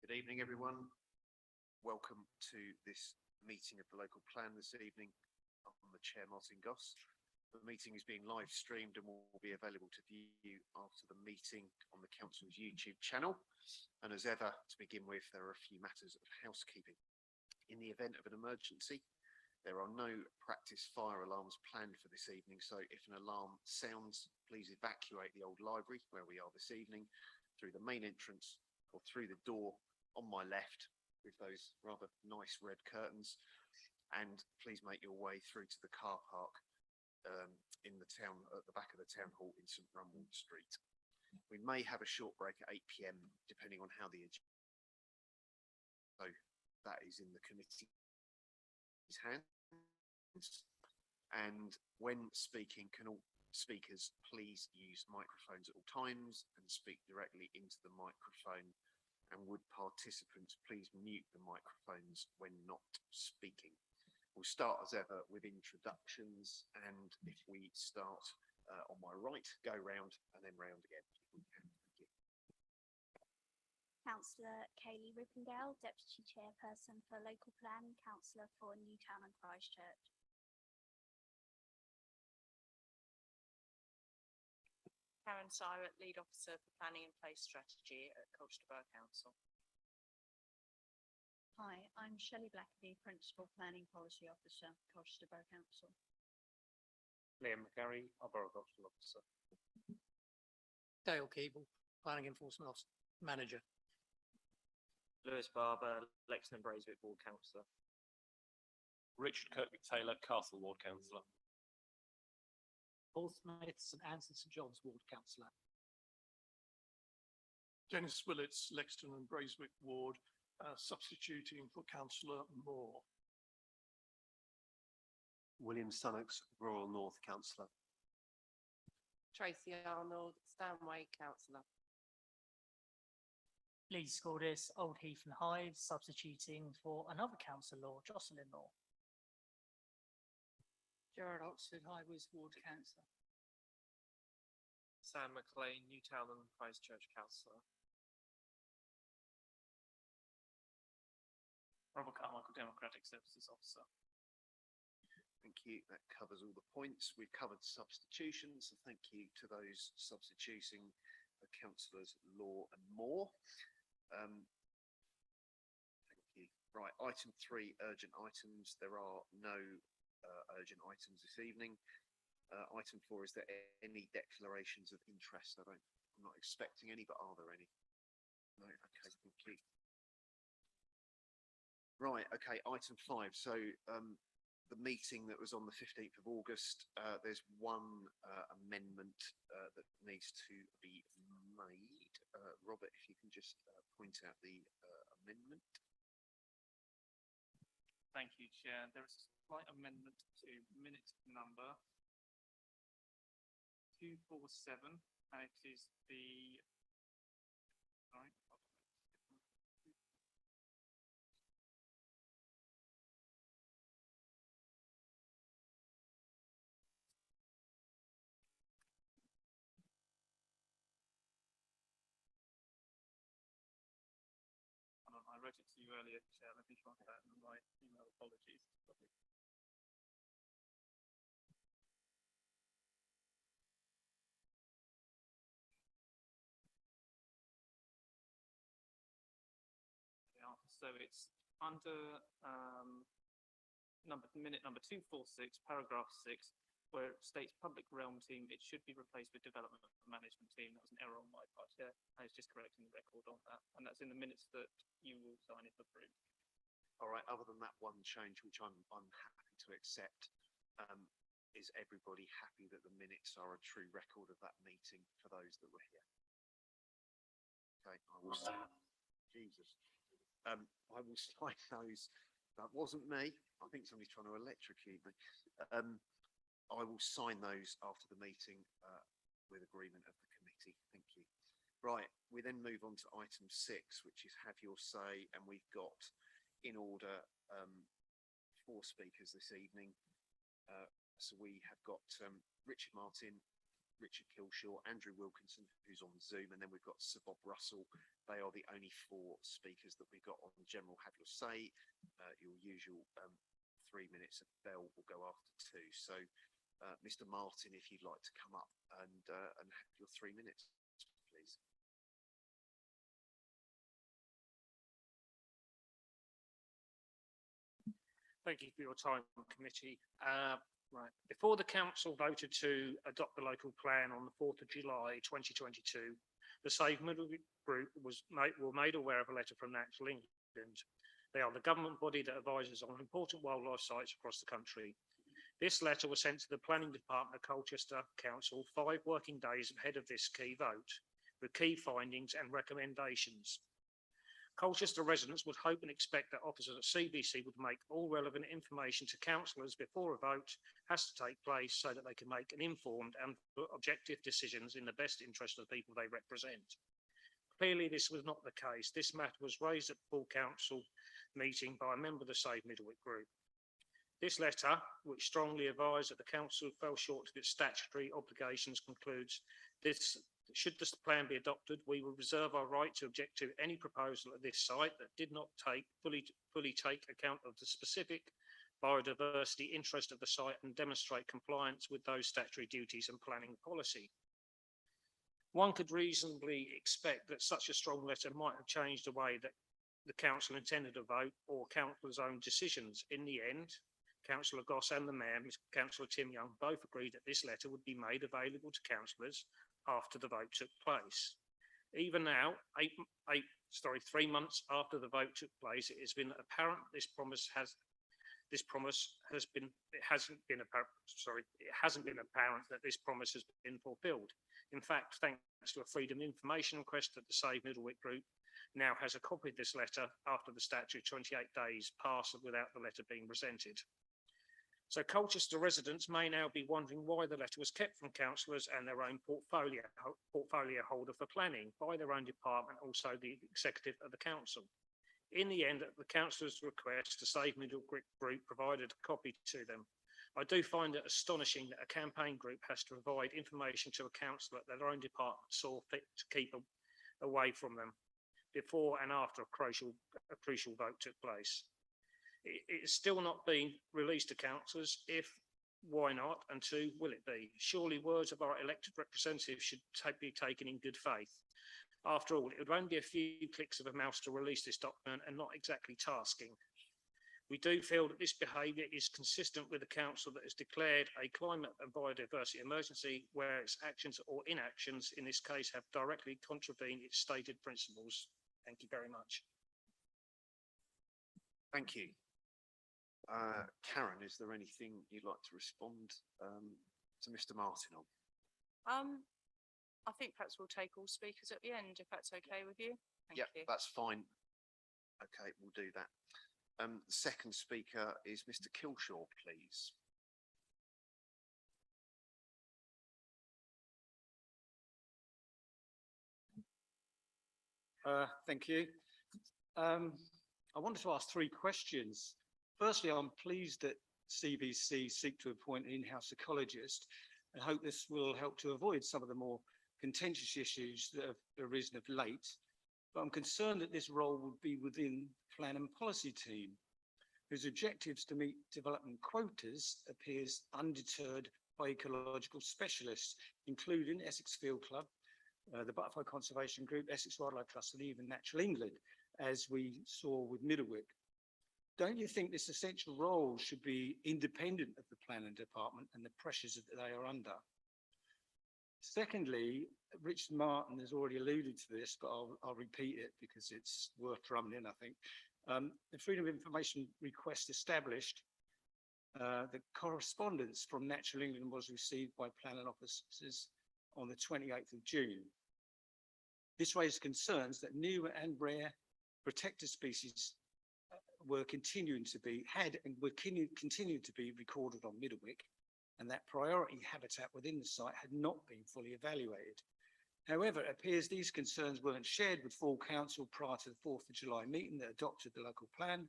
Good evening, everyone. Welcome to this meeting of the local plan this evening. I'm the Chair, Martin Goss. The meeting is being live streamed and will be available to view after the meeting on the Council's YouTube channel. And as ever, to begin with, there are a few matters of housekeeping. In the event of an emergency, there are no practice fire alarms planned for this evening, so if an alarm sounds, please evacuate the old library where we are this evening through the main entrance or through the door on my left with those rather nice red curtains, and please make your way through to the car park in the town, at the back of the town hall in St Rumwald Street. We may have a short break at 8 p.m. depending on how the agenda, so that is in the committee's hands. And when speaking, can all speakers please use microphones at all times and speak directly into the microphone, and would participants please mute the microphones when not speaking. We'll start as ever with introductions, and if we start on my right, go round and then round again if we can. Thank you. Councillor Kayleigh Rippindale, Deputy Chairperson for Local Plan, Councillor for Newtown and Christchurch. Karen Syrett, Lead Officer for Planning and Place Strategy at Colchester Borough Council. Hi, I'm Shelley Blackaby, Principal Planning Policy Officer, Colchester Borough Council. Liam McGarry, our Borough Cultural Officer. Dale Keeble, Planning Enforcement Manager. Lewis Barber, Lexington Braeswick Ward Councillor. Richard Kirkby-Taylor, Castle Ward Councillor. Paul Smith, St Anne's and St John's Ward Councillor. Dennis Willits, Lexington and Braeswick Ward, substituting for Councillor Moore. William Sunnox, Rural North Councillor. Tracy Arnold, Stanway Councillor. Lee Scordis, Old Heath and Hyde, substituting for another councillor, Jocelyn Moore. Gerard Oxford, Highways Ward Councillor. Sam McLean, Newtown and Christchurch Councillor. Robert Carmichael, Democratic Services Officer. Thank you. That covers all the points. We've covered substitutions, so thank you to those substituting for Councillors Law and Moore. Thank you. Right, item 3, urgent items. There are no urgent items this evening. Item 4, is there any declarations of interest? I'm not expecting any, but are there any? No, okay, thank you. Right, okay, item 5. So the meeting that was on the 15th of August, there's one amendment that needs to be made. Robert, if you can just point out the amendment. Thank you, Chair. There is a slight amendment to minute number 247, and it is the, sorry, I wrote it to you earlier, Chair. Let me find that in my email. Apologies. Yeah, so it's under minute number 246, paragraph 6, where it states public realm team. It should be replaced with development management team. That was an error on my part here. I was just correcting the record on that, and that's in the minutes that you will sign if approved. All right, other than that one change, which I'm happy to accept, is everybody happy that the minutes are a true record of that meeting for those that were here? Okay, I will Jesus. I will sign those. That wasn't me. I think somebody's trying to electrocute me. I will sign those after the meeting with agreement of the committee. Thank you. Right, we then move on to item 6, which is have your say, and we've got in order 4 speakers this evening. So we have got Richard Martin, Richard Kilshaw, Andrew Wilkinson, who's on Zoom, and then we've got Sir Bob Russell. They are the only 4 speakers that we've got on general have your say. Your usual 3 minutes. A bell will go after 2. So, Mr. Martin, if you'd like to come up and have your 3 minutes, please. Thank you for your time, committee. Right. Before the council voted to adopt the local plan on the 4th of July 2022, the Save Middlewick Group were made aware of a letter from Natural England. They are the government body that advises on important wildlife sites across the country. This letter was sent to the Planning Department of Colchester Council 5 working days ahead of this key vote, with key findings and recommendations. Colchester residents would hope and expect that officers at CBC would make all relevant information to councillors before a vote has to take place so that they can make an informed and objective decisions in the best interest of the people they represent. Clearly, this was not the case. This matter was raised at the full council meeting by a member of the Save Middlewick Group. This letter, which strongly advised that the council fell short of its statutory obligations, concludes this. Should this plan be adopted, we will reserve our right to object to any proposal at this site that did not fully take account of the specific biodiversity interest of the site and demonstrate compliance with those statutory duties and planning policy. One could reasonably expect that such a strong letter might have changed the way that the council intended to vote or councillors' own decisions. In the end, Councillor Goss and the Mayor, Councillor Tim Young, both agreed that this letter would be made available to councillors after the vote took place. Even now, 3 months after the vote took place, it has been apparent it hasn't been apparent that this promise has been fulfilled. In fact, thanks to a Freedom of Information request that the Save Middlewick Group now has a copy of this letter after the statute 28 days passed without the letter being presented. So Colchester residents may now be wondering why the letter was kept from councillors and their own portfolio holder for planning by their own department, also the executive of the council. In the end, at the councillors' request, the Save Middlewick Group provided a copy to them. I do find it astonishing that a campaign group has to provide information to a councillor that their own department saw fit to keep away from them before and after a crucial vote took place. It's still not been released to councillors. If, why not? And 2, will it be? Surely words of our elected representatives should be taken in good faith. After all, it would only be a few clicks of a mouse to release this document and not exactly tasking. We do feel that this behaviour is consistent with a council that has declared a climate and biodiversity emergency, where its actions or inactions in this case have directly contravened its stated principles. Thank you very much. Thank you. Karen, is there anything you'd like to respond to Mr. Martin on? I think perhaps we'll take all speakers at the end, if that's okay with you. Thank Yep, you. that's fine. Okay, we'll do that. The second speaker is Mr. Kilshaw, please. Thank you. I wanted to ask 3 questions. Firstly, I'm pleased that CBC seek to appoint an in-house ecologist and hope this will help to avoid some of the more contentious issues that have arisen of late. But I'm concerned that this role would be within the Plan and Policy team, whose objectives to meet development quotas appears undeterred by ecological specialists, including Essex Field Club, the Butterfly Conservation Group, Essex Wildlife Trust, and even Natural England, as we saw with Middlewick. Don't you think this essential role should be independent of the planning department and the pressures that they are under? Secondly, Richard Martin has already alluded to this, but I'll repeat it because it's worth drumming in, I think. The Freedom of Information request established the correspondence from Natural England was received by planning officers on the 28th of June. This raised concerns that new and rare protected species were continued to be recorded on Middlewick, and that priority habitat within the site had not been fully evaluated. However, it appears these concerns weren't shared with full council prior to the 4th of July meeting that adopted the local plan,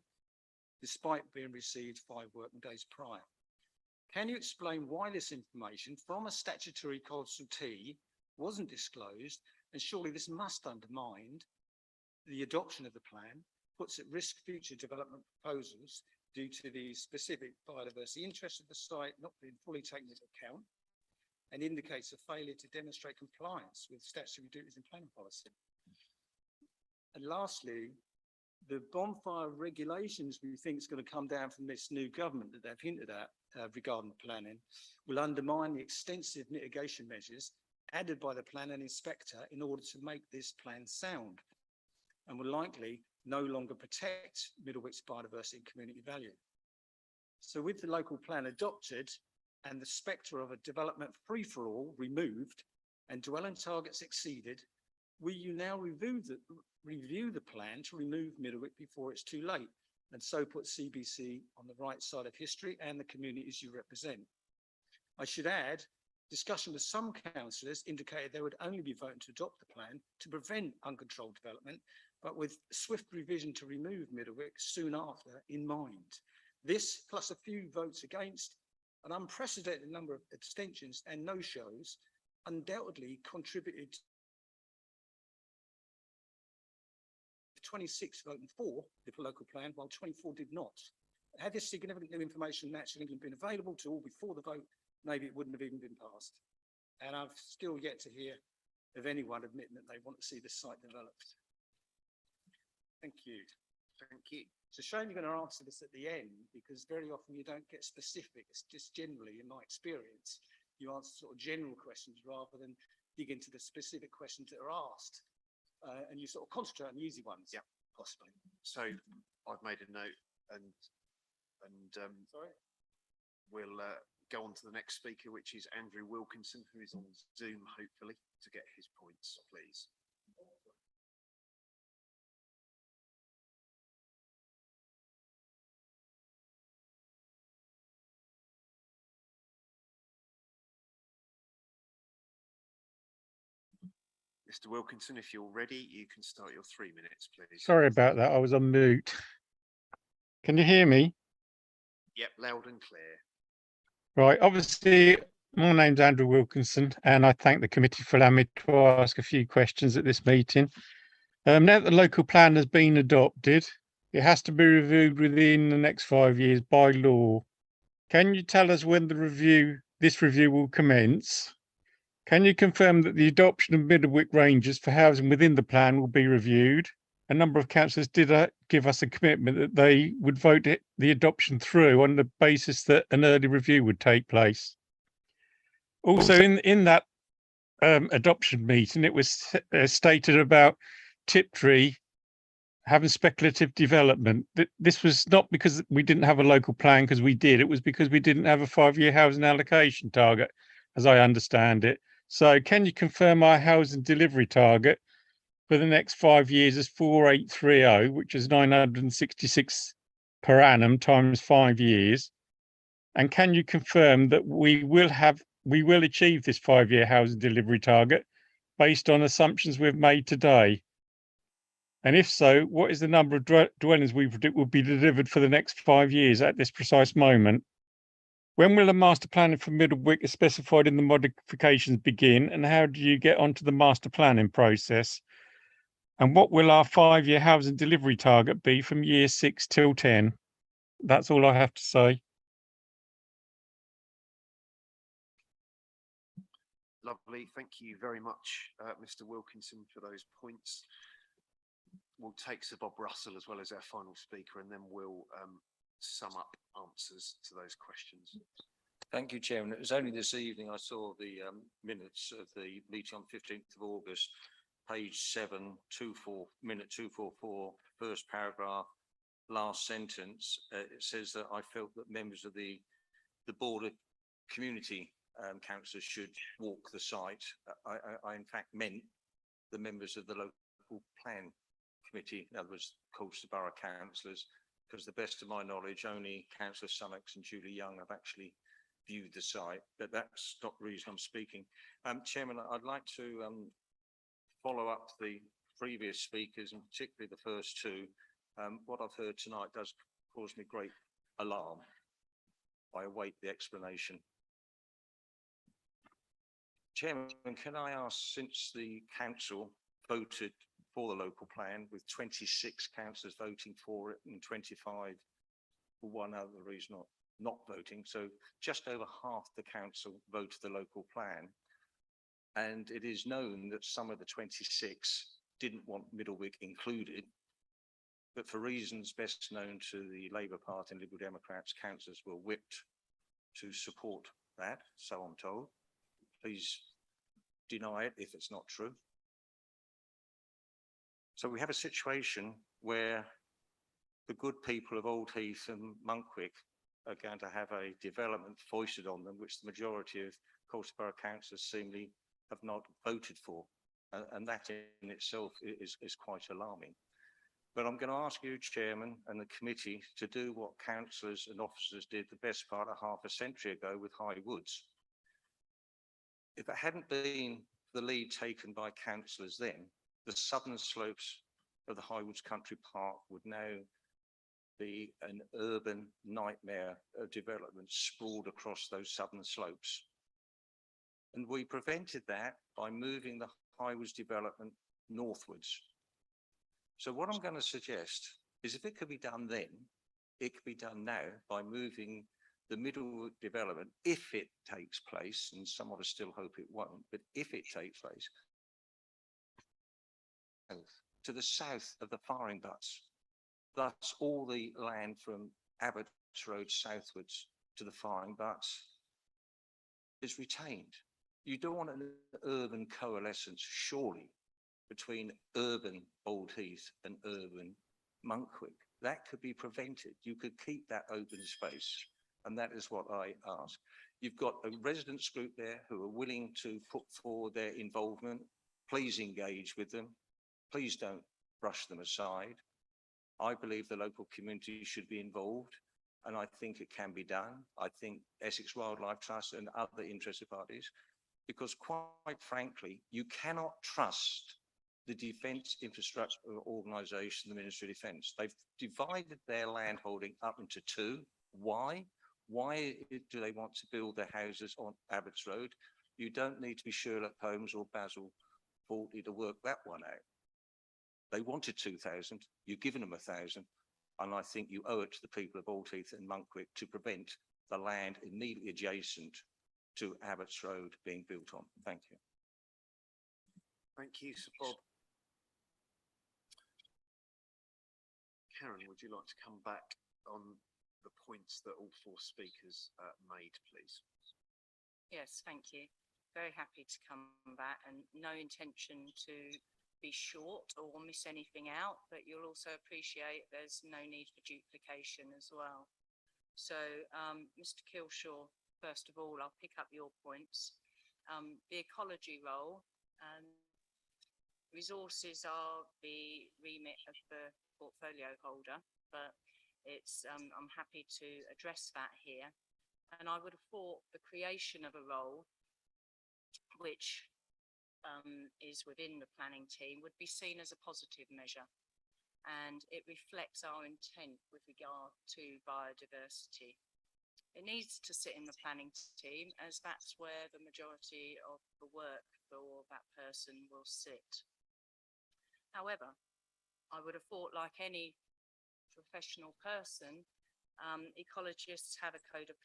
despite being received 5 working days prior. Can you explain why this information from a statutory consultee wasn't disclosed? And surely this must undermine the adoption of the plan, puts at risk future development proposals due to the specific biodiversity interests of the site not being fully taken into account, and indicates a failure to demonstrate compliance with statutory duties and planning policy. And lastly, the bonfire regulations we think is going to come down from this new government that they've hinted at regarding planning will undermine the extensive mitigation measures added by the planning inspector in order to make this plan sound, and will likely no longer protect Middlewick's biodiversity and community value. So with the local plan adopted and the spectre of a development free-for-all removed and dwelling targets exceeded, will you now review the plan to remove Middlewick before it's too late, and so put CBC on the right side of history and the communities you represent? I should add, discussion with some councillors indicated they would only be voting to adopt the plan to prevent uncontrolled development, but with swift revision to remove Middlewick soon after in mind. This, plus a few votes against, an unprecedented number of abstentions and no-shows, undoubtedly contributed to 26 voting for the local plan, while 24 did not. Had this significant new information naturally been available to all before the vote, maybe it wouldn't have even been passed. And I've still yet to hear of anyone admitting that they want to see this site developed. Thank you. Thank you. It's a shame you're going to answer this at the end, because very often you don't get specific. It's just generally, in my experience, you answer sort of general questions rather than dig into the specific questions that are asked. And you sort of concentrate on the easy ones. Yeah, possibly. So I've made a note, and Sorry? we'll go on to the next speaker, which is Andrew Wilkinson, who is on Zoom, hopefully, to get his points, please. Mr. Wilkinson, if you're ready, you can start your 3 minutes, please. Sorry about that. I was on mute. Can you hear me? Yep, loud and clear. Right. Obviously, my name's Andrew Wilkinson, and I thank the committee for allowing me to ask a few questions at this meeting. Now that the local plan has been adopted, it has to be reviewed within the next 5 years by law. Can you tell us when this review will commence? Can you confirm that the adoption of Middlewick ranges for housing within the plan will be reviewed? A number of councillors did give us a commitment that they would vote the adoption through on the basis that an early review would take place. Also, in that adoption meeting, it was stated about Tiptree having speculative development. This was not because we didn't have a local plan, because we did. It was because we didn't have a 5-year housing allocation target, as I understand it. So can you confirm our housing delivery target for the next 5 years is 4830, which is 966 per annum times 5 years? And can you confirm that we will achieve this 5-year housing delivery target based on assumptions we've made today? And if so, what is the number of dwellings we predict will be delivered for the next 5 years at this precise moment? When will the master planning for Middlewick as specified in the modifications begin, and how do you get onto the master planning process? And what will our 5-year housing delivery target be from year 6 till 10? That's all I have to say. Lovely. Thank you very much, Mr. Wilkinson, for those points. We'll take Sir Bob Russell as well as our final speaker, and then we'll sum up answers to those questions. Thank you, Chairman. It was only this evening I saw the minutes of the meeting on 15th of August, page 7, minute 244, first paragraph, last sentence. It says that I felt that members of the Board of Community Councillors should walk the site. I in fact meant the members of the local plan committee, in other words, Colchester Borough Councillors, because to the best of my knowledge, only Councillor Sunnox and Julie Young have actually viewed the site, but that's not the reason I'm speaking. Chairman, I'd like to follow up the previous speakers, and particularly the first two. What I've heard tonight does cause me great alarm. I await the explanation. Chairman, can I ask, since the council voted for the local plan with 26 councillors voting for it and 25 for one other reason not voting, so just over half the council voted the local plan. And it is known that some of the 26 didn't want Middlewick included, but for reasons best known to the Labour Party and Liberal Democrats, councillors were whipped to support that, so I'm told. Please deny it if it's not true. So we have a situation where the good people of Old Heath and Monkwick are going to have a development foisted on them, which the majority of Colchester Borough councillors seemingly have not voted for. And that in itself is quite alarming. But I'm going to ask you, Chairman, and the committee to do what councillors and officers did the best part of half a century ago with High Woods. If it hadn't been the lead taken by councillors then, the southern slopes of the High Woods Country Park would now be an urban nightmare of development sprawled across those southern slopes. And we prevented that by moving the High Woods development northwards. So what I'm going to suggest is if it could be done then, it could be done now by moving the middle development, if it takes place, and some of us still hope it won't, but if it takes place, to the south of the firing butts. Thus, all the land from Abbots Road southwards to the firing butts is retained. You don't want an urban coalescence, surely, between urban Old Heath and urban Monkwick. That could be prevented. You could keep that open space. And that is what I ask. You've got a residents group there who are willing to put forward their involvement. Please engage with them. Please don't brush them aside. I believe the local community should be involved, and I think it can be done. I think Essex Wildlife Trust and other interested parties, because quite frankly, you cannot trust the Defence Infrastructure Organisation, the Ministry of Defence. They've divided their land holding up into two. Why? Why do they want to build their houses on Abbots Road? You don't need to be Sherlock Holmes or Basil Fawlty to work that one out. They wanted 2,000, you've given them 1,000, and I think you owe it to the people of Old Heath and Monkwick to prevent the land immediately adjacent to Abbots Road being built on. Thank you. Thank you, Sir Bob. Karen, would you like to come back on the points that all four speakers made, please? Yes, thank you. Very happy to come back, and no intention to be short or miss anything out, but you'll also appreciate there's no need for duplication as well. So, Mr. Kilshaw, first of all, I'll pick up your points. The ecology role, resources are the remit of the portfolio holder, but it's I'm happy to address that here. And I would have thought the creation of a role which is within the planning team would be seen as a positive measure, and it reflects our intent with regard to biodiversity. It needs to sit in the planning team, as that's where the majority of the work for that person will sit. However, I would have thought, like any professional person, ecologists have a code of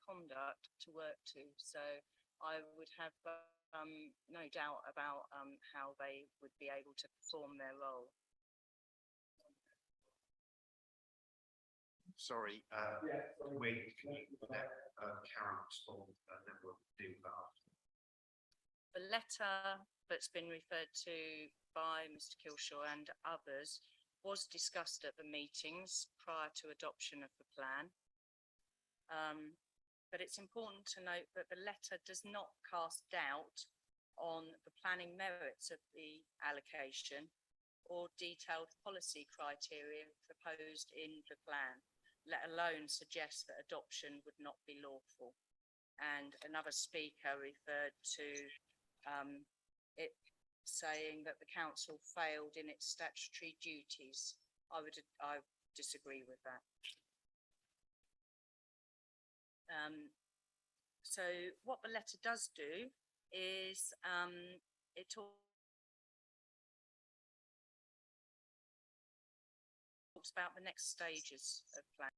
conduct to work to. So I would have no doubt about how they would be able to perform their role. Sorry, we can let Karen respond, and then we'll deal with that after. The letter that's been referred to by Mr. Kilshaw and others was discussed at the meetings prior to adoption of the plan. But it's important to note that the letter does not cast doubt on the planning merits of the allocation or detailed policy criteria proposed in the plan, let alone suggest that adoption would not be lawful. And another speaker referred to it saying that the council failed in its statutory duties. I disagree with that. So what the letter does do is it talks about the next stages of plan.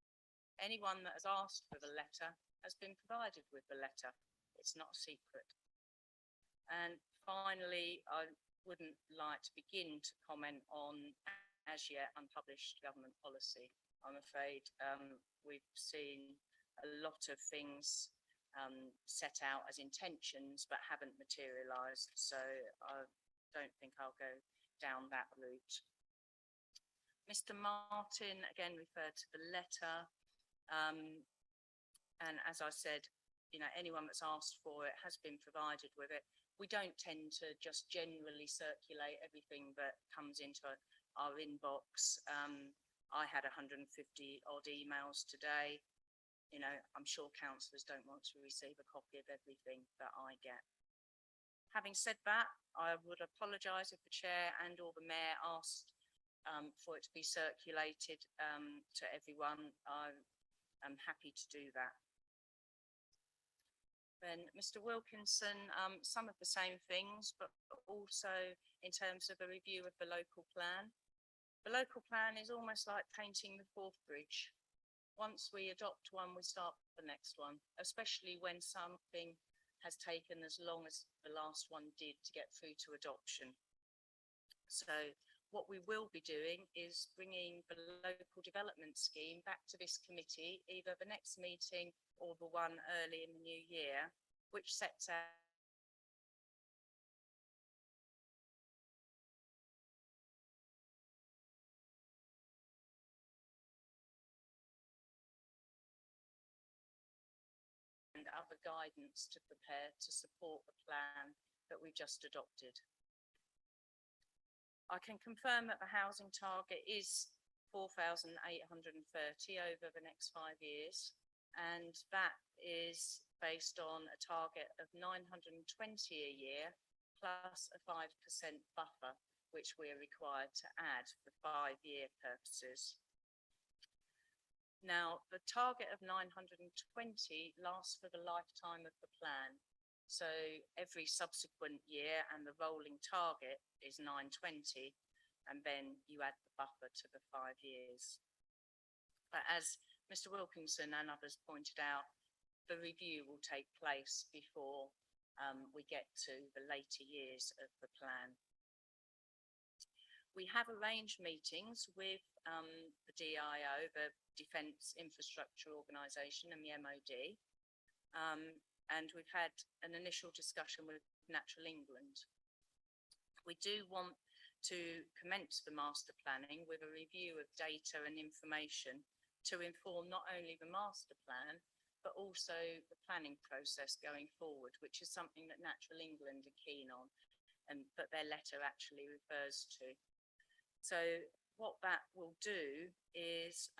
Anyone that has asked for the letter has been provided with the letter. It's not a secret. And finally, I wouldn't like to begin to comment on as yet unpublished government policy. I'm afraid we've seen a lot of things set out as intentions but haven't materialised. So I don't think I'll go down that route. Mr. Martin again referred to the letter. And as I said, you know, anyone that's asked for it has been provided with it. We don't tend to just generally circulate everything that comes into our inbox. I had 150 odd emails today. You know, I'm sure councillors don't want to receive a copy of everything that I get. Having said that, I would apologise if the chair and or the mayor asked for it to be circulated to everyone. I'm happy to do that. Then Mr. Wilkinson, some of the same things, but also in terms of a review of the local plan. The local plan is almost like painting the fourth bridge. Once we adopt one, we start the next one, especially when something has taken as long as the last one did to get through to adoption. So what we will be doing is bringing the local development scheme back to this committee, either the next meeting or the one early in the new year, which sets out and other guidance to prepare to support the plan that we just adopted. I can confirm that the housing target is 4,830 over the next 5 years, and that is based on a target of 920 a year plus a 5% buffer, which we're required to add for 5-year purposes. Now, the target of 920 lasts for the lifetime of the plan. So every subsequent year and the rolling target is 920, and then you add the buffer to the 5 years. But as Mr. Wilkinson and others pointed out, the review will take place before we get to the later years of the plan. We have arranged meetings with the DIO, the Defence Infrastructure Organisation, and the MOD. And we've had an initial discussion with Natural England. We do want to commence the master planning with a review of data and information to inform not only the master plan, but also the planning process going forward, which is something that Natural England are keen on and that their letter actually refers to. So what that will do is,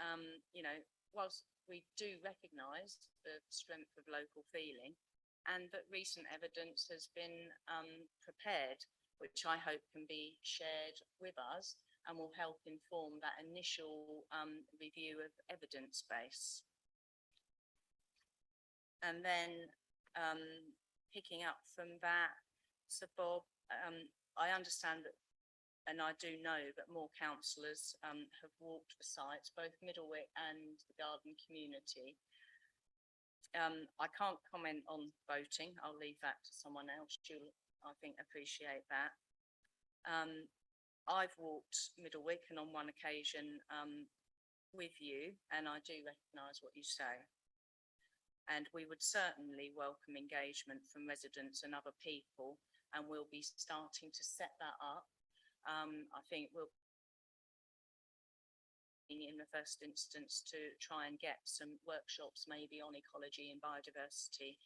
you know, whilst we do recognise the strength of local feeling and that recent evidence has been prepared, which I hope can be shared with us and will help inform that initial review of evidence base. And then picking up from that, so Bob, I understand that, and I do know that more councillors have walked the sites, both Middlewick and the Garden community. I can't comment on voting. I'll leave that to someone else. You'll, I think, appreciate that. I've walked Middlewick and on one occasion with you, and I do recognise what you say. And we would certainly welcome engagement from residents and other people, and we'll be starting to set that up. I think we'll in the first instance to try and get some workshops maybe on ecology and biodiversity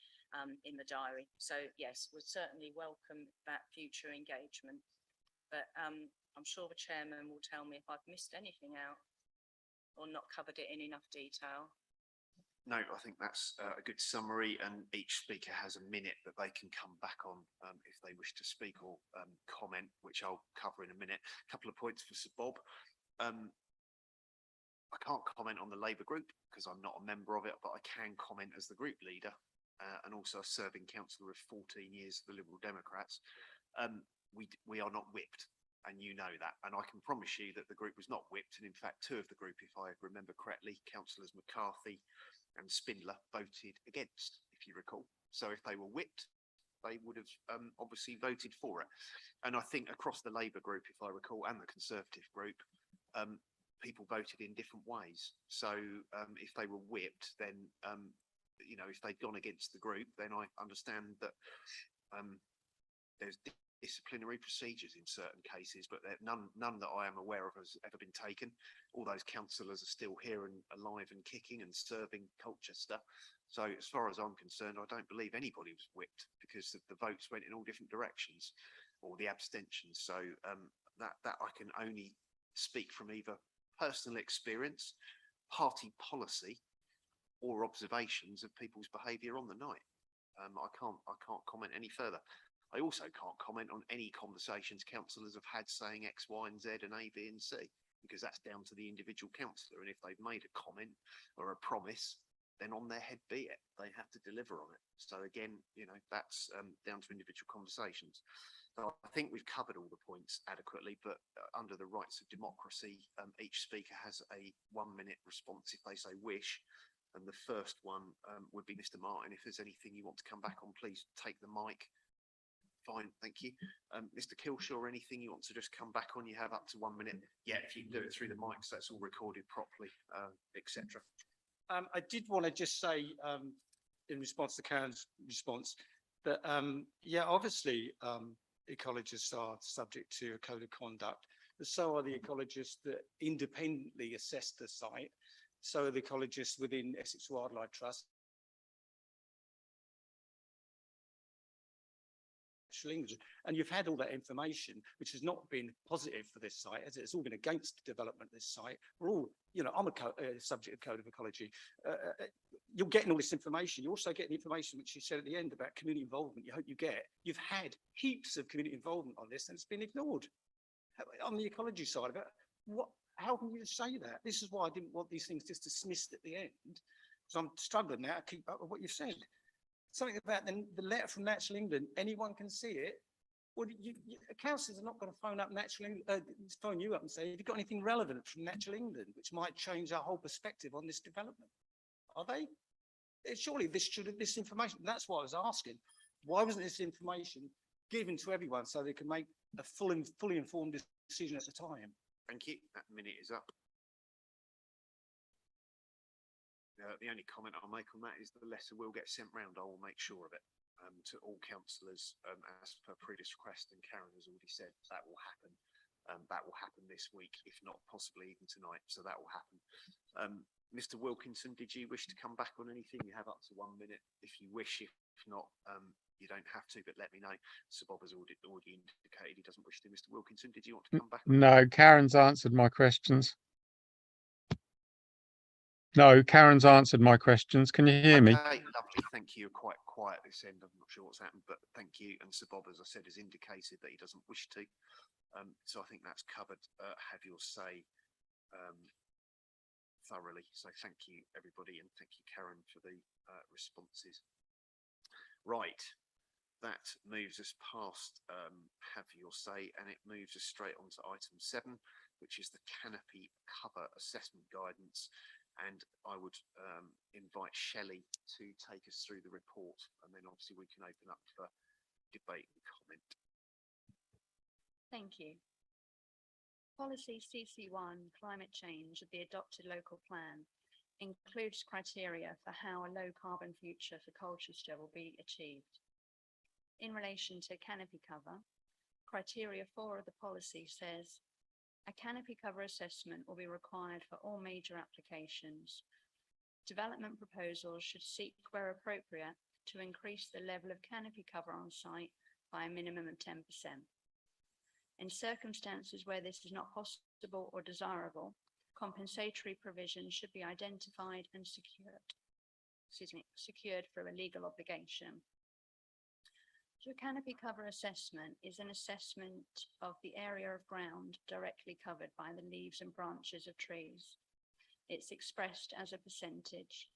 in the diary. So yes, we'd certainly welcome that future engagement. But I'm sure the chairman will tell me if I've missed anything out or not covered it in enough detail. No, I think that's a good summary, and each speaker has a minute that they can come back on if they wish to speak or comment, which I'll cover in a minute. A couple of points for Sir Bob. I can't comment on the Labour group because I'm not a member of it, but I can comment as the group leader and also a serving councillor of 14 years for the Liberal Democrats. We are not whipped, and you know that. And I can promise you that the group was not whipped. And in fact, two of the group, if I remember correctly, councillors McCarthy and Spindler, voted against, if you recall. So if they were whipped, they would have obviously voted for it. And I think across the Labour group, if I recall, and the Conservative group, people voted in different ways. So if they were whipped, then you know, if they'd gone against the group, then I understand that there's disciplinary procedures in certain cases, but none that I am aware of has ever been taken. All those councillors are still here and alive and kicking and serving Colchester. So as far as I'm concerned, I don't believe anybody was whipped because the votes went in all different directions, or the abstentions. So that I can only speak from either personal experience, party policy, or observations of people's behaviour on the night. I can't comment any further. I also can't comment on any conversations councillors have had saying X, Y, and Z and A, B, and C, because that's down to the individual councillor. And if they've made a comment or a promise, then on their head be it. They have to deliver on it. So again, you know, that's down to individual conversations. So I think we've covered all the points adequately, but under the rights of democracy, each speaker has a 1-minute response if they so wish. And the first one would be Mr. Martin. If there's anything you want to come back on, please take the mic. Fine, thank you. Mr. Kilshaw, anything you want to just come back on? You have up to 1 minute. Yeah, if you can do it through the mic, so that's all recorded properly, etc. I did want to just say, in response to Karen's response, that yeah, obviously ecologists are subject to a code of conduct, but so are the ecologists that independently assess the site. So are the ecologists within Essex Wildlife Trust. And you've had all that information, which has not been positive for this site, as it's all been against the development of this site. We're all, you know, I'm a subject of code of ecology. You're getting all this information. You also get the information which you said at the end about community involvement. You hope you get. You've had heaps of community involvement on this, and it's been ignored. On the ecology side of it, how can you say that? This is why I didn't want these things just dismissed at the end. So I'm struggling now to keep up with what you've said. Something about the letter from Natural England, anyone can see it. Well, councillors are not going to phone you up and say, have you got anything relevant from Natural England, which might change our whole perspective on this development? Are they? Surely this information, that's why I was asking, why wasn't this information given to everyone so they can make a fully informed decision at the time? Thank you. That minute is up. The only comment I'll make on that is the letter will get sent round. I will make sure of it to all councillors as per previous request, and Karen has already said that will happen. That will happen this week, if not possibly even tonight. So that will happen. Mr. Wilkinson, did you wish to come back on anything? You have up to 1 minute if you wish. If not, you don't have to, but let me know. Sir Bob has already indicated he doesn't wish to. Mr. Wilkinson, did you want to come back? No, Karen's answered my questions. No, Karen's answered my questions. Can you hear me? Okay, lovely. Thank you. You're quite quiet this end. I'm not sure what's happened, but thank you. And Sir Bob, as I said, has indicated that he doesn't wish to. So I think that's covered. Have your say thoroughly. So thank you, everybody, and thank you, Karen, for the responses. Right. That moves us past have your say, and it moves us straight on to item 7, which is the canopy cover assessment guidance. And I would invite Shelley to take us through the report, and then obviously we can open up for debate and comment. Thank you. Policy CC1 climate change of the adopted local plan includes criteria for how a low carbon future for Colchester will be achieved. In relation to canopy cover, criteria 4 of the policy says a canopy cover assessment will be required for all major applications. Development proposals should seek, where appropriate, to increase the level of canopy cover on site by a minimum of 10%. In circumstances where this is not possible or desirable, compensatory provisions should be identified and secured through a legal obligation. So a canopy cover assessment is an assessment of the area of ground directly covered by the leaves and branches of trees. It's expressed as a percentage.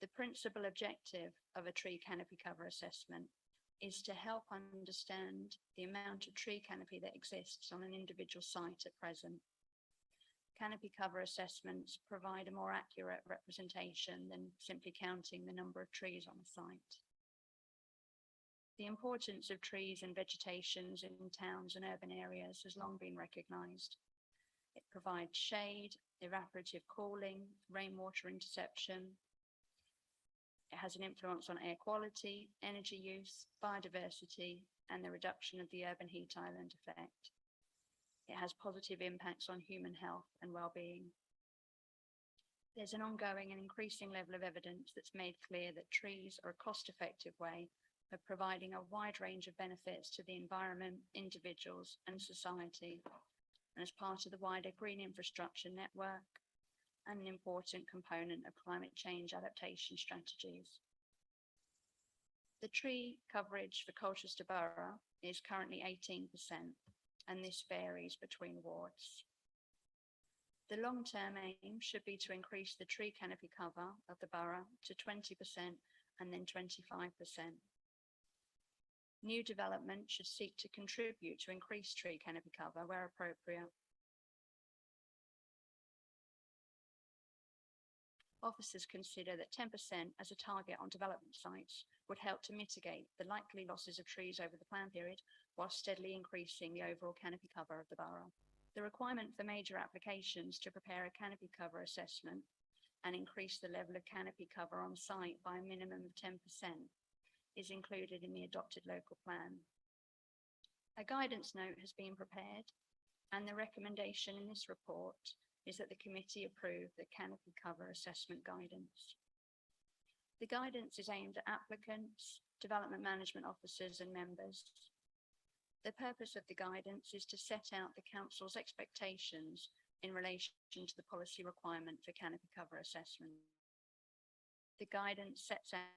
The principal objective of a tree canopy cover assessment is to help understand the amount of tree canopy that exists on an individual site at present. Canopy cover assessments provide a more accurate representation than simply counting the number of trees on a site. The importance of trees and vegetations in towns and urban areas has long been recognised. It provides shade, evaporative cooling, rainwater interception. It has an influence on air quality, energy use, biodiversity, and the reduction of the urban heat island effect. It has positive impacts on human health and well-being. There's an ongoing and increasing level of evidence that's made clear that trees are a cost-effective way of providing a wide range of benefits to the environment, individuals, and society, and as part of the wider green infrastructure network, and an important component of climate change adaptation strategies. The tree coverage for Colchester Borough is currently 18%, and this varies between wards. The long-term aim should be to increase the tree canopy cover of the borough to 20% and then 25%. New development should seek to contribute to increased tree canopy cover where appropriate. Officers consider that 10% as a target on development sites would help to mitigate the likely losses of trees over the plan period while steadily increasing the overall canopy cover of the borough. The requirement for major applications to prepare a canopy cover assessment and increase the level of canopy cover on site by a minimum of 10% is included in the adopted local plan. A guidance note has been prepared, and the recommendation in this report is that the committee approve the canopy cover assessment guidance. The guidance is aimed at applicants, development management officers and members. The purpose of the guidance is to set out the council's expectations in relation to the policy requirement for canopy cover assessment. The guidance sets out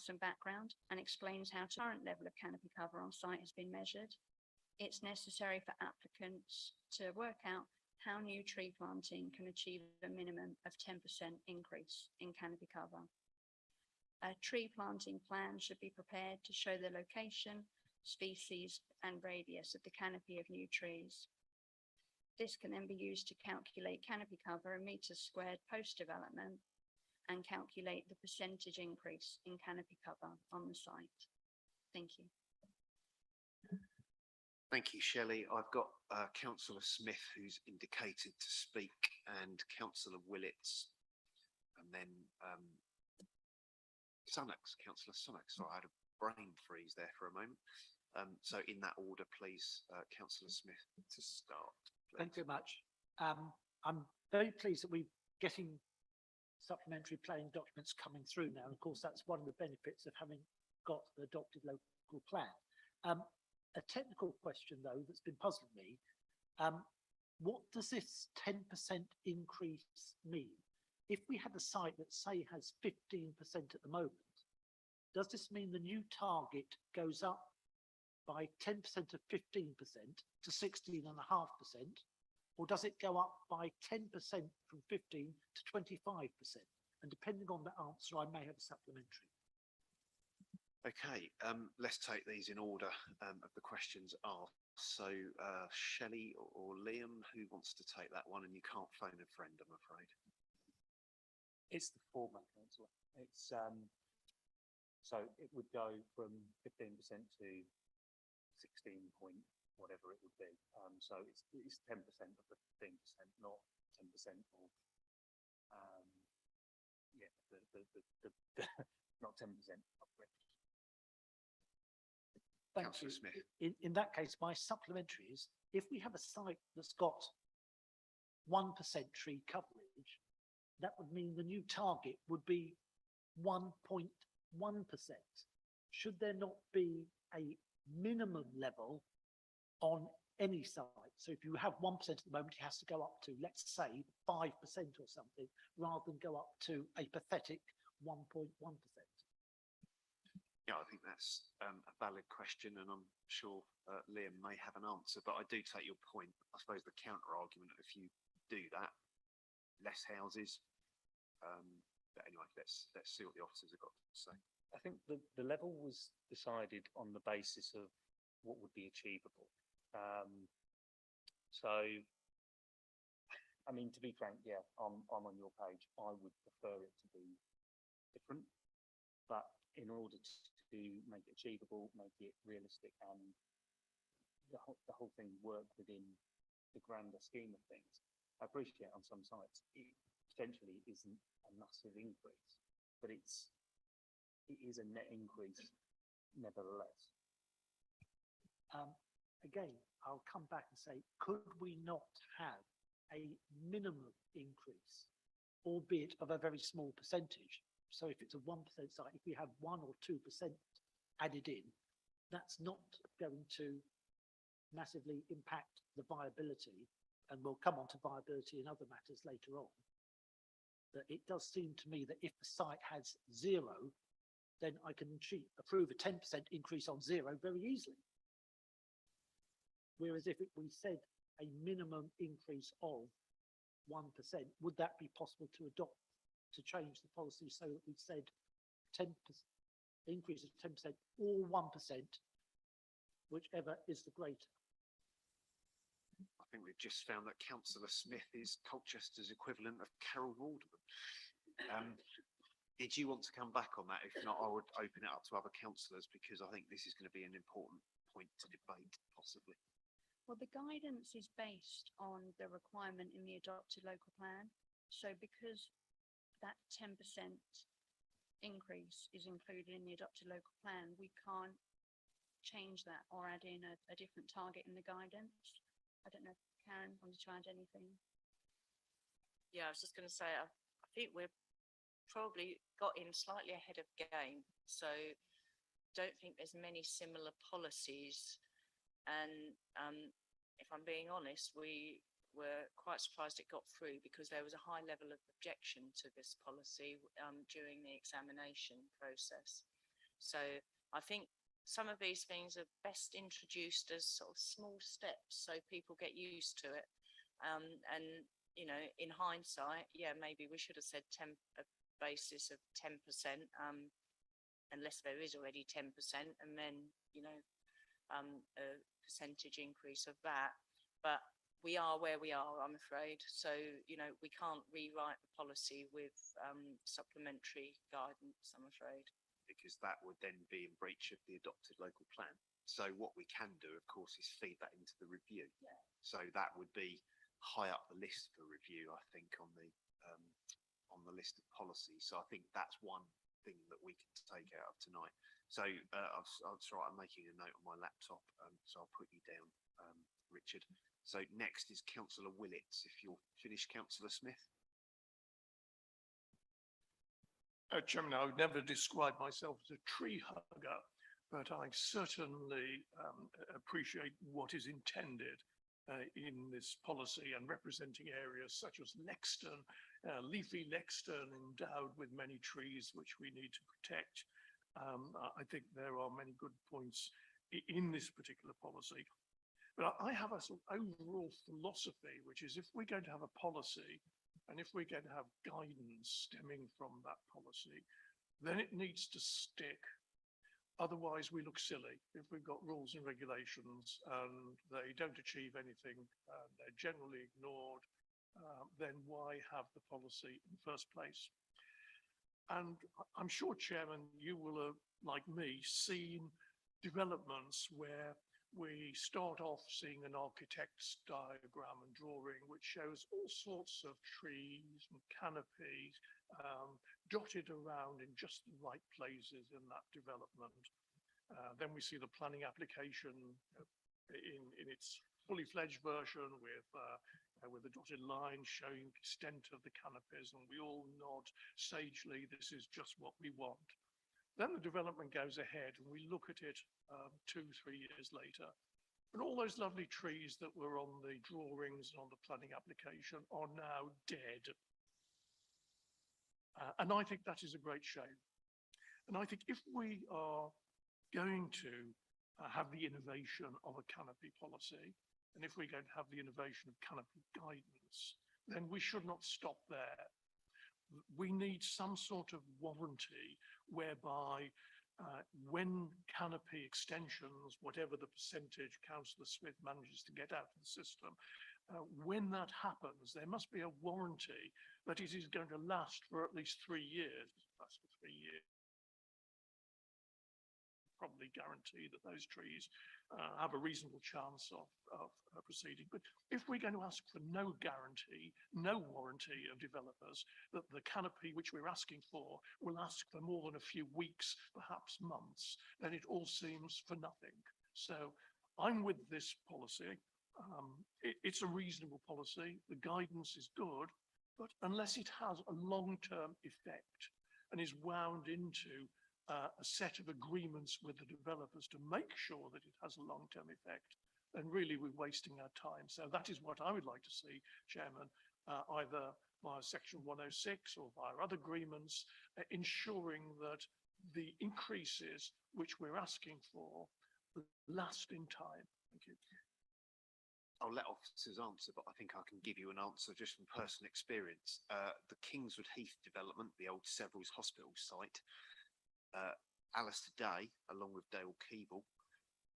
some background and explains how the current level of canopy cover on site has been measured. It's necessary for applicants to work out how new tree planting can achieve a minimum of 10% increase in canopy cover. A tree planting plan should be prepared to show the location, species, and radius of the canopy of new trees. This can then be used to calculate canopy cover in meters squared post-development and calculate the percentage increase in canopy cover on the site. Thank you. Thank you, Shelley. I've got Councillor Smith who's indicated to speak, and Councillor Willits, and then Councillor Sunnox. Sorry, I had a brain freeze there for a moment. So in that order, please, Councillor Smith to start. Please. Thank you very much. I'm very pleased that we're getting supplementary planning documents coming through now. And of course, that's one of the benefits of having got the adopted local plan. A technical question, though, that's been puzzling me. What does this 10% increase mean? If we had a site that, say, has 15% at the moment, does this mean the new target goes up by 10% of 15% to 16.5%? Or does it go up by 10% from 15 to 25%? And depending on the answer, I may have a supplementary. Okay, let's take these in order of the questions asked. So Shelley or Liam, who wants to take that one? And you can't phone a friend, I'm afraid. It's the former, Councillor. It's so it would go from 15% to 16 point whatever it would be. So it's 10% of the 15%, not 10% of not 10% uplift. Thank Councillor you. Smith. In that case, my supplementary is, if we have a site that's got 1% tree coverage, that would mean the new target would be 1.1%. Should there not be a minimum level on any site? So if you have 1% at the moment, it has to go up to, let's say, 5% or something, rather than go up to a pathetic 1.1%. Yeah, I think that's a valid question, and I'm sure Liam may have an answer, but I do take your point. I suppose the counter argument, if you do that, less houses. But anyway, let's see what the officers have got to say. I think the level was decided on the basis of what would be achievable. So, I mean, to be frank, yeah, I'm on your page. I would prefer it to be different, but in order to make it achievable, make it realistic, and the whole thing work within the grander scheme of things. I appreciate on some sites it potentially isn't a massive increase, but it is a net increase nevertheless. Again, I'll come back and say, could we not have a minimum increase, albeit of a very small percentage? So if it's a 1% site, if we have 1 or 2% added in, that's not going to massively impact the viability, and we'll come on to viability in other matters later on. That it does seem to me that if the site has 0, then I can approve a 10% increase on 0 very easily. Whereas if we said a minimum increase of 1%, would that be possible to adopt, to change the policy so that we said 10% increase of 10% or 1%, whichever is the greater? I think we've just found that Councillor Smith is Colchester's equivalent of Carol Vorderman. Did you want to come back on that? If not, I would open it up to other councillors, because I think this is going to be an important point to debate, possibly. Well, the guidance is based on the requirement in the adopted local plan. So because that 10% increase is included in the adopted local plan, we can't change that or add in a different target in the guidance. I don't know if Karen wanted to add anything. Yeah, I was just going to say, I think we're probably got in slightly ahead of game. So don't think there's many similar policies. And if I'm being honest, we were quite surprised it got through, because there was a high level of objection to this policy during the examination process. So I think some of these things are best introduced as sort of small steps so people get used to it. And, you know, in hindsight, yeah, maybe we should have said a basis of 10%, unless there is already 10%, and then, you know, a percentage increase of that. But we are where we are, I'm afraid. So, you know, we can't rewrite the policy with supplementary guidance, I'm afraid. Because that would then be in breach of the adopted local plan. So what we can do, of course, is feed that into the review. Yeah. So that would be high up the list for review, I think, on the list of policies. So I think that's one thing that we can take out of tonight. So I'll try. I'm making a note on my laptop, so I'll put you down, Richard. So next is Councillor Willits. If you're finished, Councillor Smith. Chairman, I would never describe myself as a tree hugger, but I certainly appreciate what is intended in this policy, and representing areas such as Lexton, leafy Lexton, endowed with many trees which we need to protect. I think there are many good points in this particular policy. But I have a sort of overall philosophy, which is if we're going to have a policy, and if we're going to have guidance stemming from that policy, then it needs to stick. Otherwise, we look silly. If we've got rules and regulations and they don't achieve anything, they're generally ignored, then why have the policy in the first place? And I'm sure, Chairman, you will have, like me, seen developments where we start off seeing an architect's diagram and drawing which shows all sorts of trees and canopies dotted around in just the right places in that development. Then we see the planning application in its fully fledged version with the dotted line showing the extent of the canopies, and we all nod sagely, this is just what we want. Then the development goes ahead and we look at it 2-3 years later, and all those lovely trees that were on the drawings and on the planning application are now dead. And I think that is a great shame. And I think if we are going to have the innovation of a canopy policy, and if we're going to have the innovation of canopy guidance, then we should not stop there. We need some sort of warranty whereby when canopy extensions, whatever the percentage Councillor Smith manages to get out of the system, when that happens, there must be a warranty that it is going to last for at least 3 years. Last for 3 years. Probably guarantee that those trees have a reasonable chance of proceeding. But if we're going to ask for no guarantee, no warranty of developers, that the canopy which we're asking for will ask for more than a few weeks, perhaps months, then it all seems for nothing. So I'm with this policy. It's a reasonable policy. The guidance is good, but unless it has a long-term effect and is wound into a set of agreements with the developers to make sure that it has a long-term effect, then really we're wasting our time. So that is what I would like to see, Chairman, either via Section 106 or via other agreements, ensuring that the increases which we're asking for last in time. Thank you. I'll let officers answer, but I think I can give you an answer just from personal experience. The Kingswood Heath development, the old Severals Hospital site, Alistair Day, along with Dale Keeble,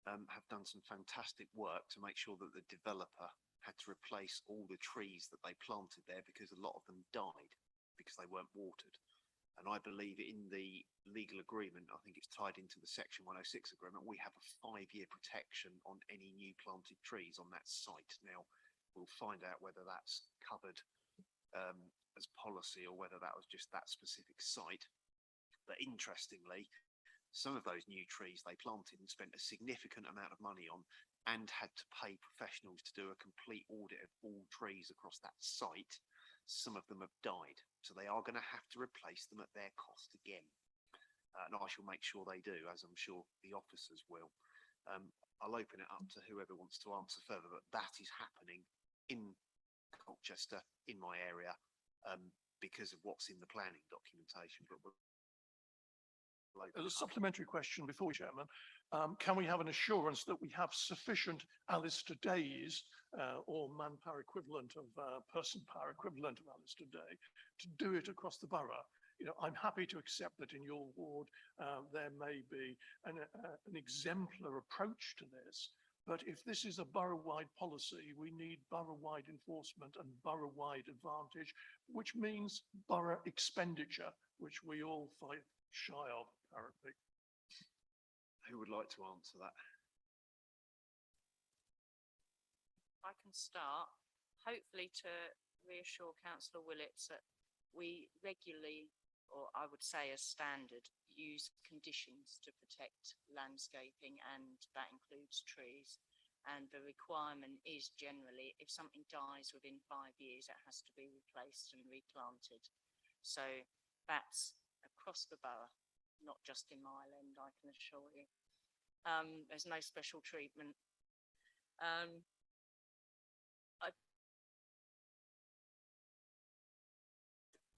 have done some fantastic work to make sure that the developer had to replace all the trees that they planted there because a lot of them died because they weren't watered. And I believe in the legal agreement, I think it's tied into the Section 106 agreement, we have a 5-year protection on any new planted trees on that site. Now, we'll find out whether that's covered as policy or whether that was just that specific site. But interestingly, some of those new trees they planted and spent a significant amount of money on and had to pay professionals to do a complete audit of all trees across that site. Some of them have died, so they are going to have to replace them at their cost again. And I shall make sure they do, as I'm sure the officers will. I'll open it up to whoever wants to answer further, but that is happening in Colchester, in my area, because of what's in the planning documentation. But a supplementary question before, Chairman. Can we have an assurance that we have sufficient Alistair days or manpower equivalent of person power equivalent of Alistair Day to do it across the borough? You know, I'm happy to accept that in your ward there may be an exemplar approach to this, but if this is a borough-wide policy, we need borough-wide enforcement and borough-wide advantage, which means borough expenditure, which we all fight shy of, apparently. who would like to answer that? I can start, hopefully to reassure Councillor Willits that we regularly, or I would say as standard, use conditions to protect landscaping, and that includes trees. And the requirement is generally, if something dies within 5 years, it has to be replaced and replanted. So that's across the borough, not just in Mile End, I can assure you. There's no special treatment.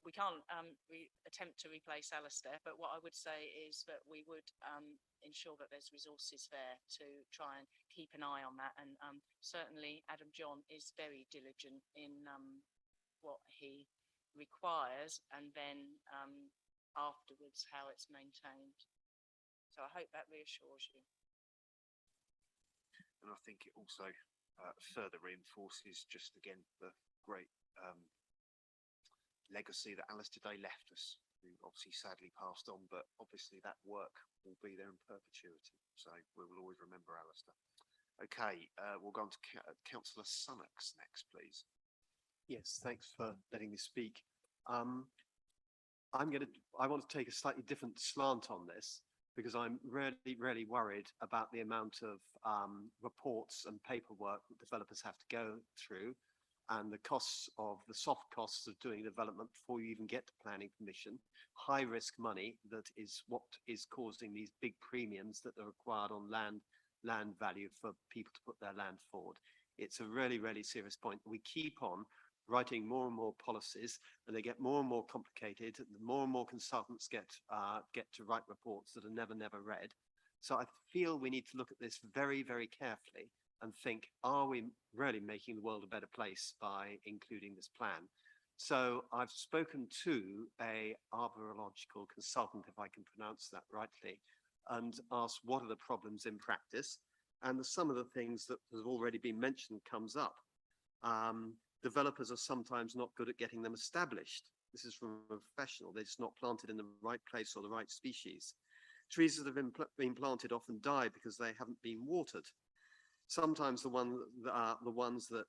We can't attempt to replace Alistair, but what I would say is that we would ensure that there's resources there to try and keep an eye on that. And certainly Adam John is very diligent in what he requires, and then afterwards how it's maintained. So I hope that reassures you. And I think it also further reinforces just again the great legacy that Alistair Day left us, who obviously sadly passed on, but obviously that work will be there in perpetuity. So we will always remember Alistair. Okay, we'll go on to Councillor Sunnox next, please. Yes, thanks for letting me speak. I want to take a slightly different slant on this because I'm really worried about the amount of reports and paperwork that developers have to go through, and the costs of the soft costs of doing development before you even get to planning permission, high risk money that is what is causing these big premiums that are required on land value for people to put their land forward. It's a really serious point. We keep on writing more and more policies, and they get more and more complicated. And more and more consultants get to write reports that are never read. So I feel we need to look at this very, very carefully and think, are we really making the world a better place by including this plan? So I've spoken to a arborological consultant, if I can pronounce that rightly, and asked what are the problems in practice. And some of the things that have already been mentioned comes up. Developers are sometimes not good at getting them established. This is from a professional. They're just not planted in the right place or the right species. Trees that have been planted often die because they haven't been watered. Sometimes the ones that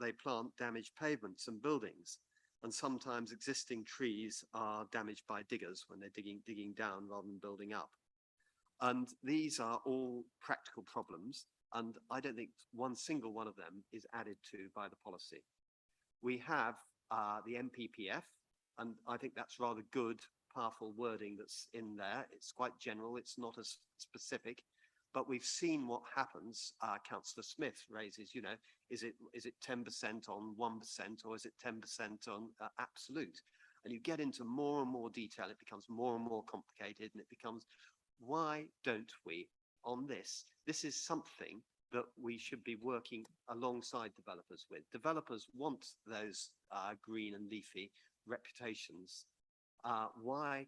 they plant damage pavements and buildings. And sometimes existing trees are damaged by diggers when they're digging down rather than building up. And these are all practical problems. And I don't think one single one of them is added to by the policy. We have the MPPF, and I think that's rather good, powerful wording that's in there. It's quite general, it's not as specific, but we've seen what happens. Councillor Smith raises, you know, is it 10% on 1% or is it 10% on absolute? And you get into more and more detail, it becomes more and more complicated, and it becomes, why don't we on this? This is something that we should be working alongside developers with. Developers want those green and leafy reputations. Why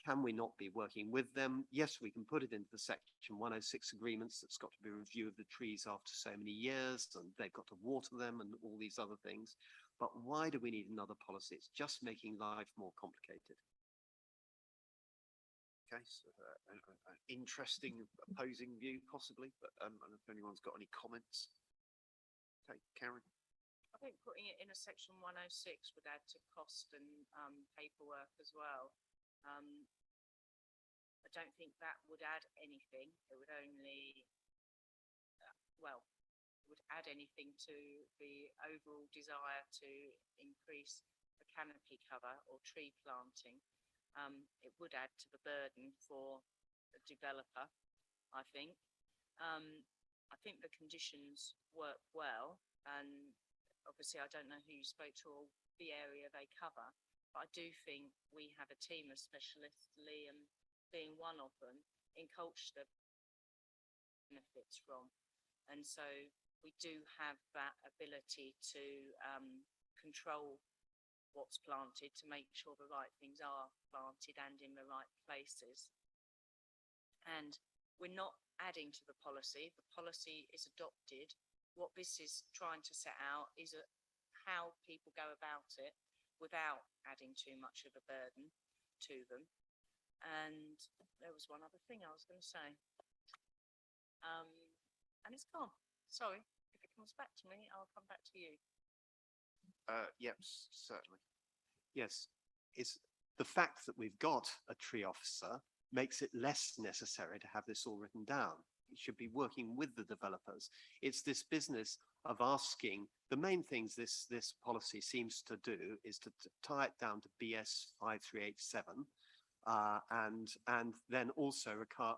can we not be working with them? Yes, we can put it into the Section 106 agreements that's got to be a review of the trees after so many years, and they've got to water them and all these other things. But why do we need another policy? It's just making life more complicated. Okay, so an interesting opposing view possibly, but I don't know if anyone's got any comments. Okay, Karen. I think putting it in a section 106 would add to cost and paperwork as well. I don't think that would add anything. It would only, would add anything to the overall desire to increase the canopy cover or tree planting. It would add to the burden for the developer, I think. I think the conditions work well, and obviously I don't know who you spoke to or the area they cover, but I do think we have a team of specialists, Liam being one of them, in Colchester benefits from. And so we do have that ability to control what's planted, to make sure the right things are planted and in the right places. And we're not adding to the policy. The policy is adopted. What this is trying to set out is how people go about it without adding too much of a burden to them. And there was one other thing I was going to say. And it's gone. Sorry, if it comes back to me, I'll come back to you. Yes, certainly. Yes, it's the fact that we've got a tree officer makes it less necessary to have this all written down. We should be working with the developers. It's this business of asking, the main things this policy seems to do is to tie it down to BS 5387 and then also require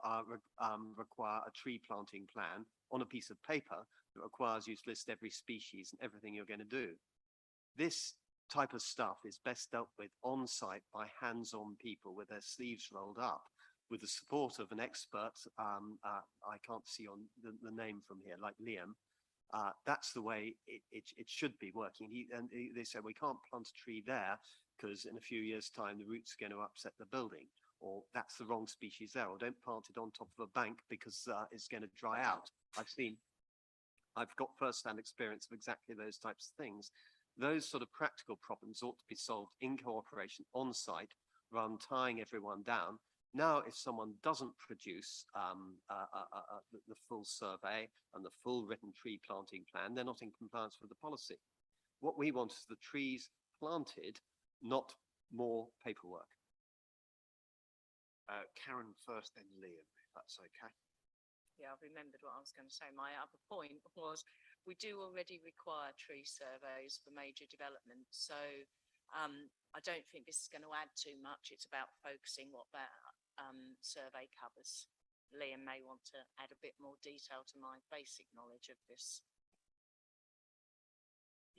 a tree planting plan on a piece of paper that requires you to list every species and everything you're going to do. This type of stuff is best dealt with on site by hands-on people with their sleeves rolled up, with the support of an expert. I can't see on the name from here, like Liam. That's the way it should be working. They said we can't plant a tree there because in a few years' time the roots are going to upset the building, or that's the wrong species there, or don't plant it on top of a bank because it's going to dry out. I've got first-hand experience of exactly those types of things. Those sort of practical problems ought to be solved in cooperation on site rather than tying everyone down. Now, if someone doesn't produce the full survey and the full written tree planting plan, they're not in compliance with the policy. What we want is the trees planted, not more paperwork. Karen first, then Liam, if that's okay. Yeah, I've remembered what I was going to say. My other point was we do already require tree surveys for major developments. So I don't think this is going to add too much. It's about focusing what that survey covers. Liam may want to add a bit more detail to my basic knowledge of this.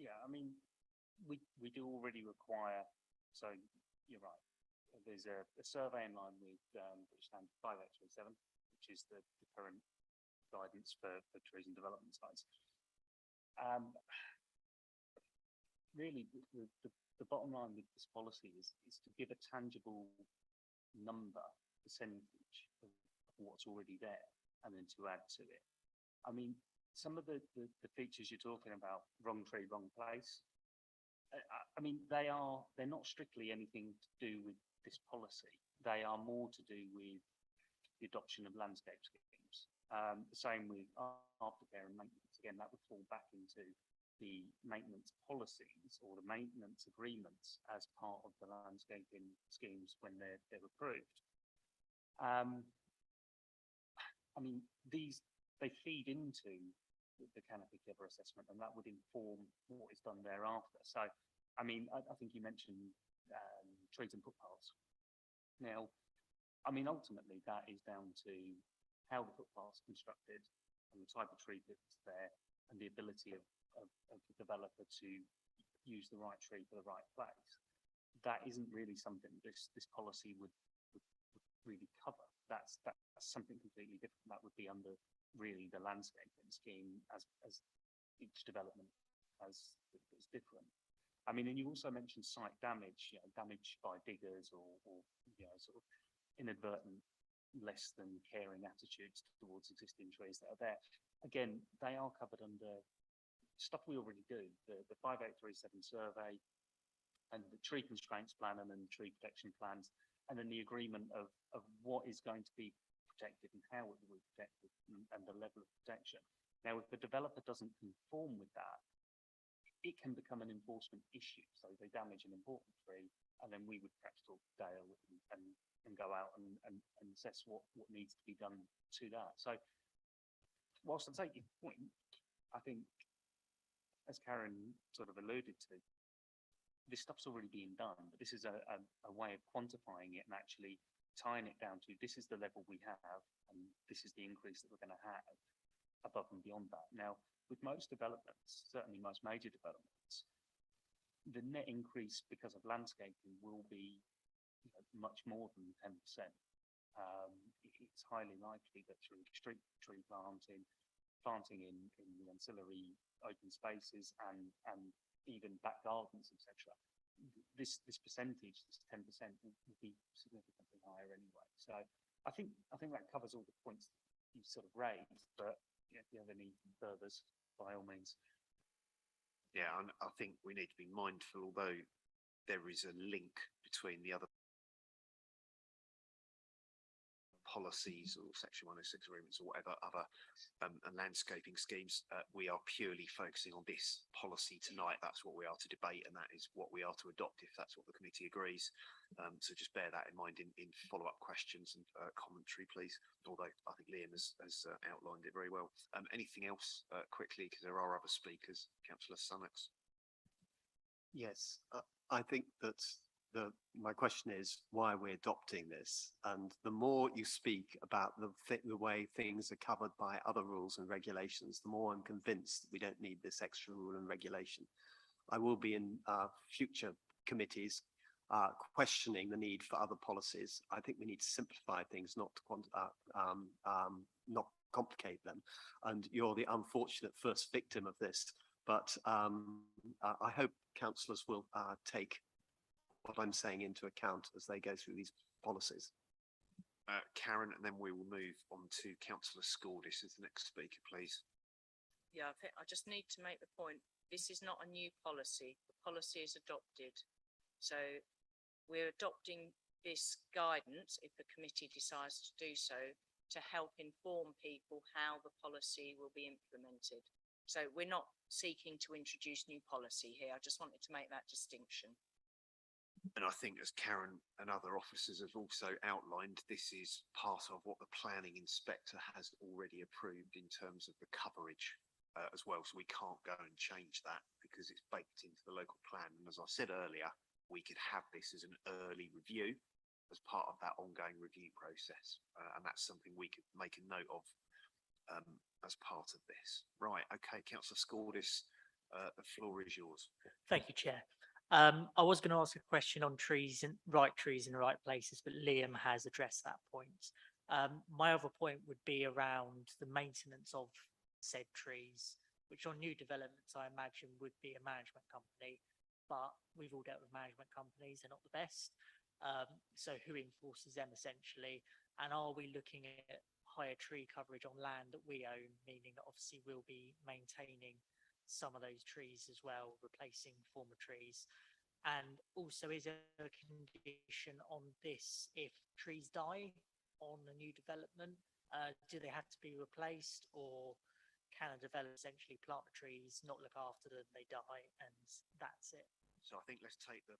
Yeah, I mean, we do already require, so you're right. There's a survey in line with British Standard 5837, which is the current guidance for trees and development sites. Really, the bottom line with this policy is to give a tangible number, percentage of what's already there, and then to add to it. I mean, some of the features you're talking about, wrong tree, wrong place, I mean, they're not strictly anything to do with this policy. They are more to do with the adoption of landscape schemes. The same with aftercare and maintenance. Again, that would fall back into the maintenance policies or the maintenance agreements as part of the landscaping schemes when they're approved. I mean, they feed into the canopy cover assessment, and that would inform what is done thereafter. So, I mean, I think you mentioned trees and footpaths. Now, I mean, ultimately, that is down to how the footpath's constructed and the type of tree that's there and the ability of the developer to use the right tree for the right place. That isn't really something this policy would really cover. That's something completely different. That would be under really the landscaping scheme as each development is different. I mean, and you also mentioned site damage, damage by diggers or sort of inadvertent, less than caring attitudes towards existing trees that are there. Again, they are covered under stuff we already do, the 5837 survey and the tree constraints plan and then the tree protection plans, and then the agreement of what is going to be protected and how it will be protected and the level of protection. Now, if the developer doesn't conform with that, it can become an enforcement issue. So they damage an important tree, and then we would perhaps talk to Dale and go out and assess what needs to be done to that. So whilst I take your point, I think, as Karen sort of alluded to, this stuff's already being done, but this is a way of quantifying it and actually tying it down to this is the level we have and this is the increase that we're going to have above and beyond that. Now, with most developments, certainly most major developments, the net increase because of landscaping will be much more than 10%. It's highly likely that through street tree planting in the ancillary open spaces and even back gardens, etc., this percentage, this 10%, will be significantly higher anyway. So I think that covers all the points you sort of raised, but if you have any furthers, by all means. Yeah, and I think we need to be mindful, although there is a link between the other policies or Section 106 agreements or whatever other and landscaping schemes, we are purely focusing on this policy tonight. That's what we are to debate, and that is what we are to adopt if that's what the committee agrees. So just bear that in mind in follow-up questions and commentary, please. Although I think Liam has outlined it very well. Anything else quickly, because there are other speakers. Councillor Sunnox. Yes, I think that my question is why we're adopting this, and the more you speak about the way things are covered by other rules and regulations, the more I'm convinced that we don't need this extra rule and regulation. I will be in future committees questioning the need for other policies. I think we need to simplify things, not complicate them. And you're the unfortunate first victim of this. But I hope councillors will take what I'm saying into account as they go through these policies. Karen, and then we will move on to Councillor Scordis as the next speaker, please. Yeah, I think I just need to make the point. This is not a new policy. The policy is adopted. So we're adopting this guidance, if the committee decides to do so, to help inform people how the policy will be implemented. So we're not seeking to introduce new policy here. I just wanted to make that distinction. And I think, as Karen and other officers have also outlined, this is part of what the planning inspector has already approved in terms of the coverage as well. So we can't go and change that because it's baked into the local plan. And as I said earlier, we could have this as an early review as part of that ongoing review process. And that's something we could make a note of as part of this. Right, okay, Councillor Scordis, The floor is yours. Thank you, Chair. I was going to ask a question on trees in the right places, but Liam has addressed that point. My other point would be around the maintenance of said trees, which on new developments, I imagine would be a management company, but we've all dealt with management companies, they're not the best. So who enforces them essentially? And are we looking at higher tree coverage on land that we own, meaning that obviously we'll be maintaining some of those trees as well, replacing former trees? And also, is there a condition on this if trees die on a new development? Do they have to be replaced, or can a developer essentially plant the trees, not look after them, they die, and that's it? So I think let's take the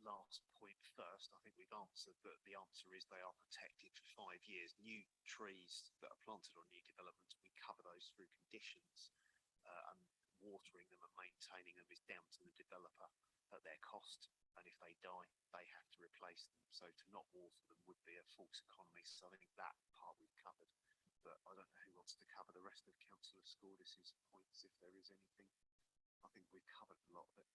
last point first. I think we've answered that the answer is they are protected for 5 years. New trees that are planted on new developments, we cover those through conditions, and watering them and maintaining them is down to the developer at their cost. And if they die, they have to replace them. So to not water them would be a false economy. So I think that part we've covered. But I don't know who wants to cover the rest of Councillor Scordis's points, if there is anything. I think we've covered a lot of it.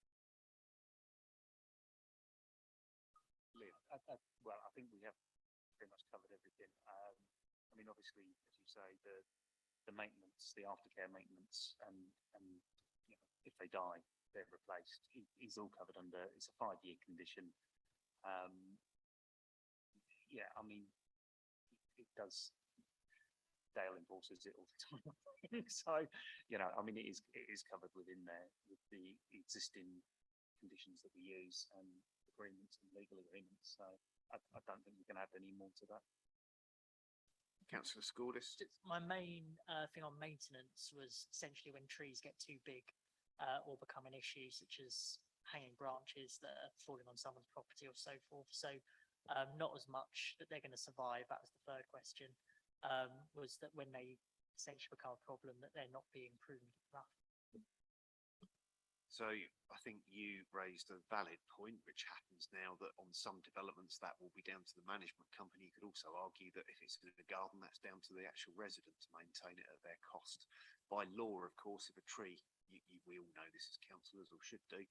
Liam. Well, I think we have pretty much covered everything. I mean, obviously, as you say, the maintenance, the aftercare maintenance, and you know, if they die, they're replaced. Is all covered under. It's a 5-year condition. Yeah, I mean, it does. Dale enforces it all the time. So, you know, I mean, it is covered within there with the existing conditions that we use and agreements and legal agreements. So I don't think we can add any more to that. Councillor Scordis. My main thing on maintenance was essentially when trees get too big or become an issue, such as hanging branches that are falling on someone's property or so forth. So not as much that they're going to survive. That was the third question, was that when they essentially become a problem, that they're not being pruned enough. So I think you raised a valid point, which happens now that on some developments that will be down to the management company. You could also argue that if it's in a garden, that's down to the actual resident to maintain it at their cost. By law, of course, if a tree, we all know this as councillors or should do,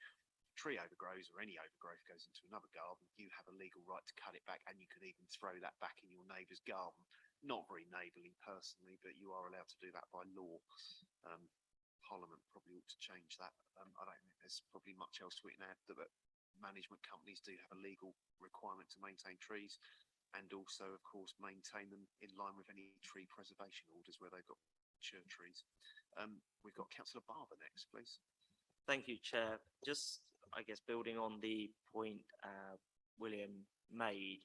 tree overgrows or any overgrowth goes into another garden, you have a legal right to cut it back, and you could even throw that back in your neighbour's garden. Not very neighbourly personally, but you are allowed to do that by law. Parliament probably ought to change that. I don't think there's probably much else we can add, but management companies do have a legal requirement to maintain trees, and also, of course, maintain them in line with any tree preservation orders where they've got mature trees. We've got Councillor Barber next, please. Thank you, Chair. Just, I guess, building on the point William made,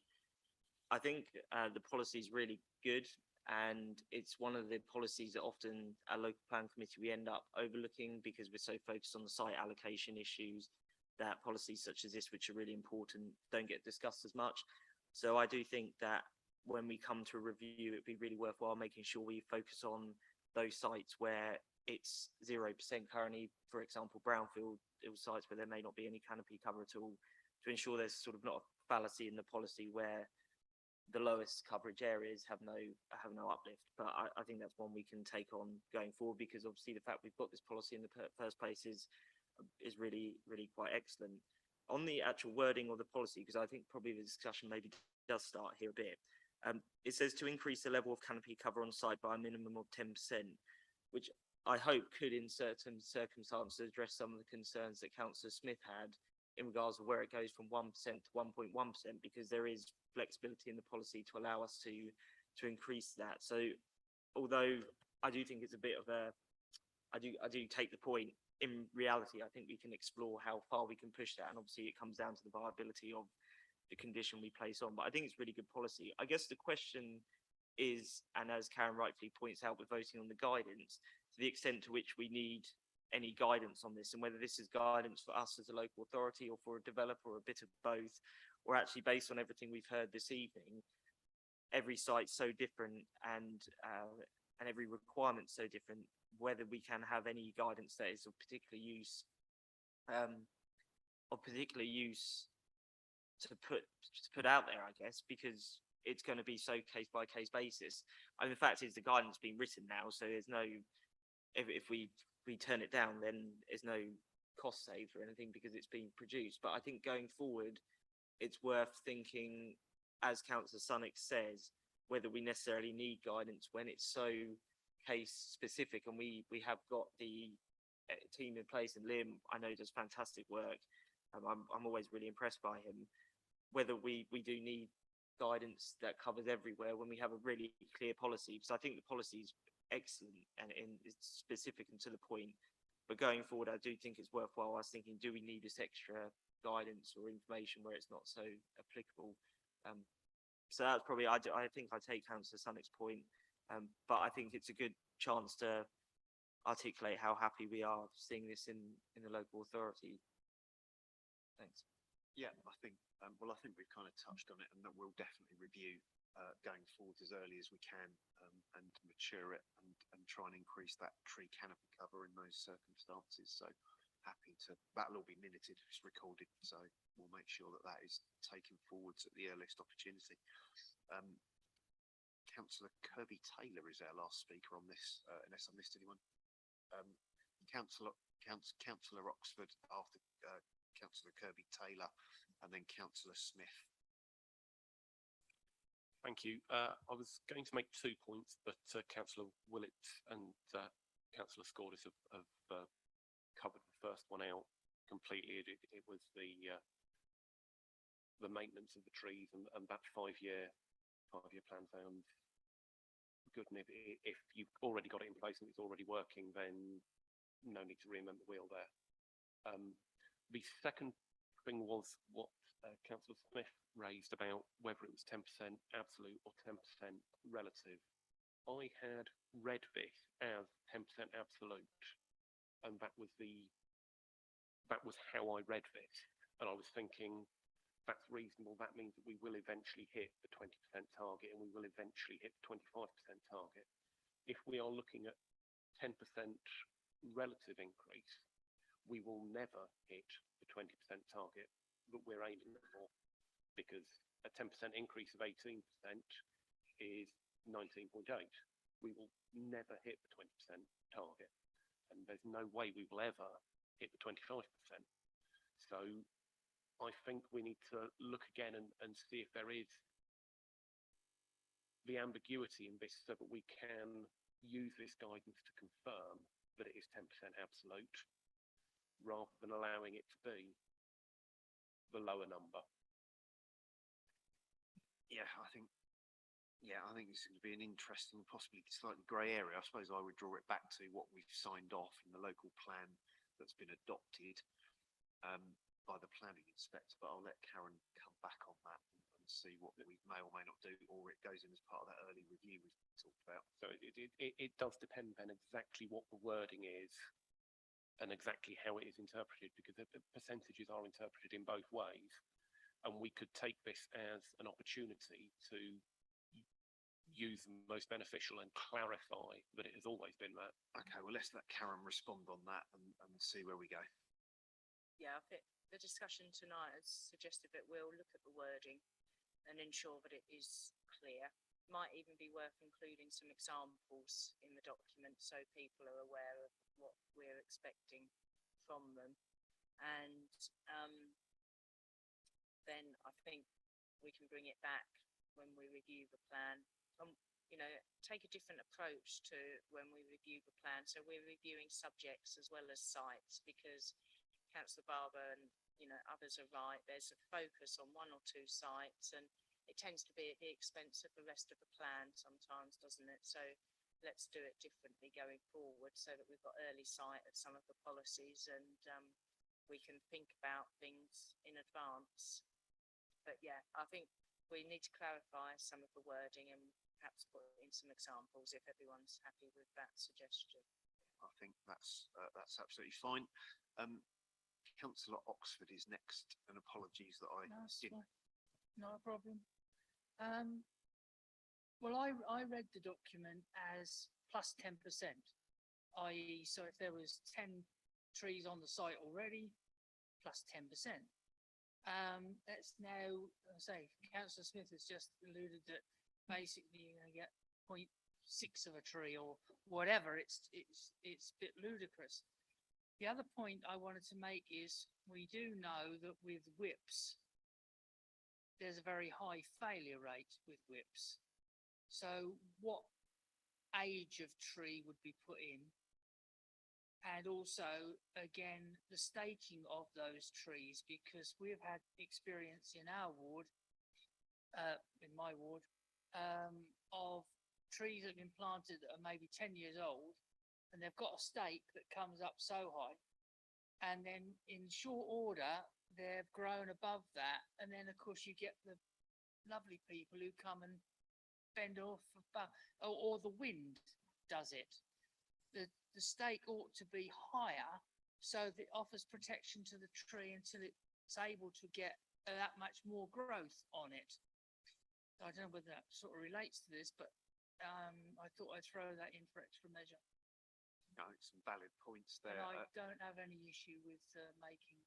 I think the policy is really good, and it's one of the policies that often our local plan committee we end up overlooking because we're so focused on the site allocation issues that policies such as this, which are really important, don't get discussed as much. So I do think that when we come to a review, it'd be really worthwhile making sure we focus on those sites where it's 0% currently, for example, brownfield sites where there may not be any canopy cover at all, to ensure there's sort of not a fallacy in the policy where the lowest coverage areas have no uplift. But I think that's one we can take on going forward, because obviously the fact we've got this policy in the first place is really quite excellent. On the actual wording of the policy, because I think probably the discussion maybe does start here a bit, it says to increase the level of canopy cover on site by a minimum of 10%, which I hope could in certain circumstances address some of the concerns that Councillor Smith had in regards to where it goes from 1% to 1.1%, because there is flexibility in the policy to allow us to increase that. So although I do think it's a bit of a, I do take the point, in reality, I think we can explore how far we can push that. And obviously it comes down to the viability of the condition we place on, but I think it's really good policy. I guess the question is, and as Karen rightfully points out, we're voting on the guidance, to the extent to which we need any guidance on this, and whether this is guidance for us as a local authority or for a developer, or a bit of both, or actually based on everything we've heard this evening, every site's so different, and every requirement's so different, whether we can have any guidance that is of particular use to put out there, I guess, because it's going to be so case by case basis. I mean, the fact is the guidance being written now, so there's no, if we we turn it down, then there's no cost saved or anything because it's being produced. But I think going forward, it's worth thinking, as Councillor Sunnock says, whether we necessarily need guidance when it's so case specific, and we have got the team in place, and Liam, I know, does fantastic work. I'm always really impressed by him. Whether we do need guidance that covers everywhere when we have a really clear policy, because I think the policy is excellent and it's specific and to the point. But going forward, I do think it's worthwhile us thinking, do we need this extra guidance or information where it's not so applicable? So that's probably, I think I take Councillor Sunnock's point, but I think it's a good chance to articulate how happy we are seeing this in the local authority. Thanks. Yeah, I think, well, I think we've kind of touched on it, and that we'll definitely review going forward as early as we can, and mature it and try and increase that tree canopy cover in those circumstances. So happy to, that'll all be minuted, it's recorded, so we'll make sure that that is taken forwards at the earliest opportunity. Councillor Kirby Taylor is our last speaker on this, unless I missed anyone. Councillor Oxford after Councillor Kirby Taylor, and then Councillor Smith. Thank you. I was going to make 2 points, but Councillor Willett and Councillor Scordis have covered the first one out completely. It was the maintenance of the trees and that five-year plan sounds good. And if you've already got it in place and it's already working, then no need to reinvent the wheel there. The second thing was what Councillor Smith raised about whether it was 10% absolute or 10% relative. I had read this as 10% absolute, and that was how I read this. And I was thinking, that's reasonable. That means that we will eventually hit the 20% target, and we will eventually hit the 25% target. If we are looking at 10% relative increase, we will never hit the 20% target that we're aiming for, because a 10% increase of 18% is 19.8. We will never hit the 20% target, and there's no way we will ever hit the 25%. So I think we need to look again and see if there is the ambiguity in this, so that we can use this guidance to confirm that it is 10% absolute, rather than allowing it to be the lower number. Yeah, I think this is going to be an interesting, possibly slightly grey area. I suppose I would draw it back to what we've signed off in the local plan that's been adopted by the planning inspector, but I'll let Karen come back on that and see what we may or may not do, or it goes in as part of that early review we've talked about. So it does depend then exactly what the wording is and exactly how it is interpreted, because the percentages are interpreted in both ways, and we could take this as an opportunity to use the most beneficial and clarify that it has always been that. Okay, well, let's let Karen respond on that and see where we go. Yeah, I think the discussion tonight has suggested that we'll look at the wording and ensure that it is clear. Might even be worth including some examples in the document so people are aware of what we're expecting from them. And then I think we can bring it back when we review the plan. Take a different approach to when we review the plan. So we're reviewing subjects as well as sites, because Councillor Barber and others are right. There's a focus on one or two sites, and it tends to be at the expense of the rest of the plan sometimes, doesn't it? So let's do it differently going forward, so that we've got early sight of some of the policies, and we can think about things in advance. But yeah, I think we need to clarify some of the wording and perhaps put in some examples if everyone's happy with that suggestion. I think that's absolutely fine. Councillor Oxford is next, and apologies that I didn't. Not a problem. Well, I read the document as plus 10%, i.e. so if there was 10 trees on the site already, plus 10%. Let's now say Councillor Smith has just alluded that basically you're going to get 0.7 six of a tree or whatever. It's a bit ludicrous. The other point I wanted to make is we do know that with whips, there's a very high failure rate with whips. So what age of tree would be put in? And also, again, the staking of those trees, because we've had experience in our ward, in my ward, of trees that have been planted that are maybe 10 years old, and they've got a stake that comes up so high. And then in short order, they've grown above that. And then, of course, you get the lovely people who come and bend off above, or the wind does it. The stake ought to be higher so that it offers protection to the tree until it's able to get that much more growth on it. I don't know whether that sort of relates to this, but I thought I'd throw that in for extra measure. No, some valid points there. And I don't have any issue with making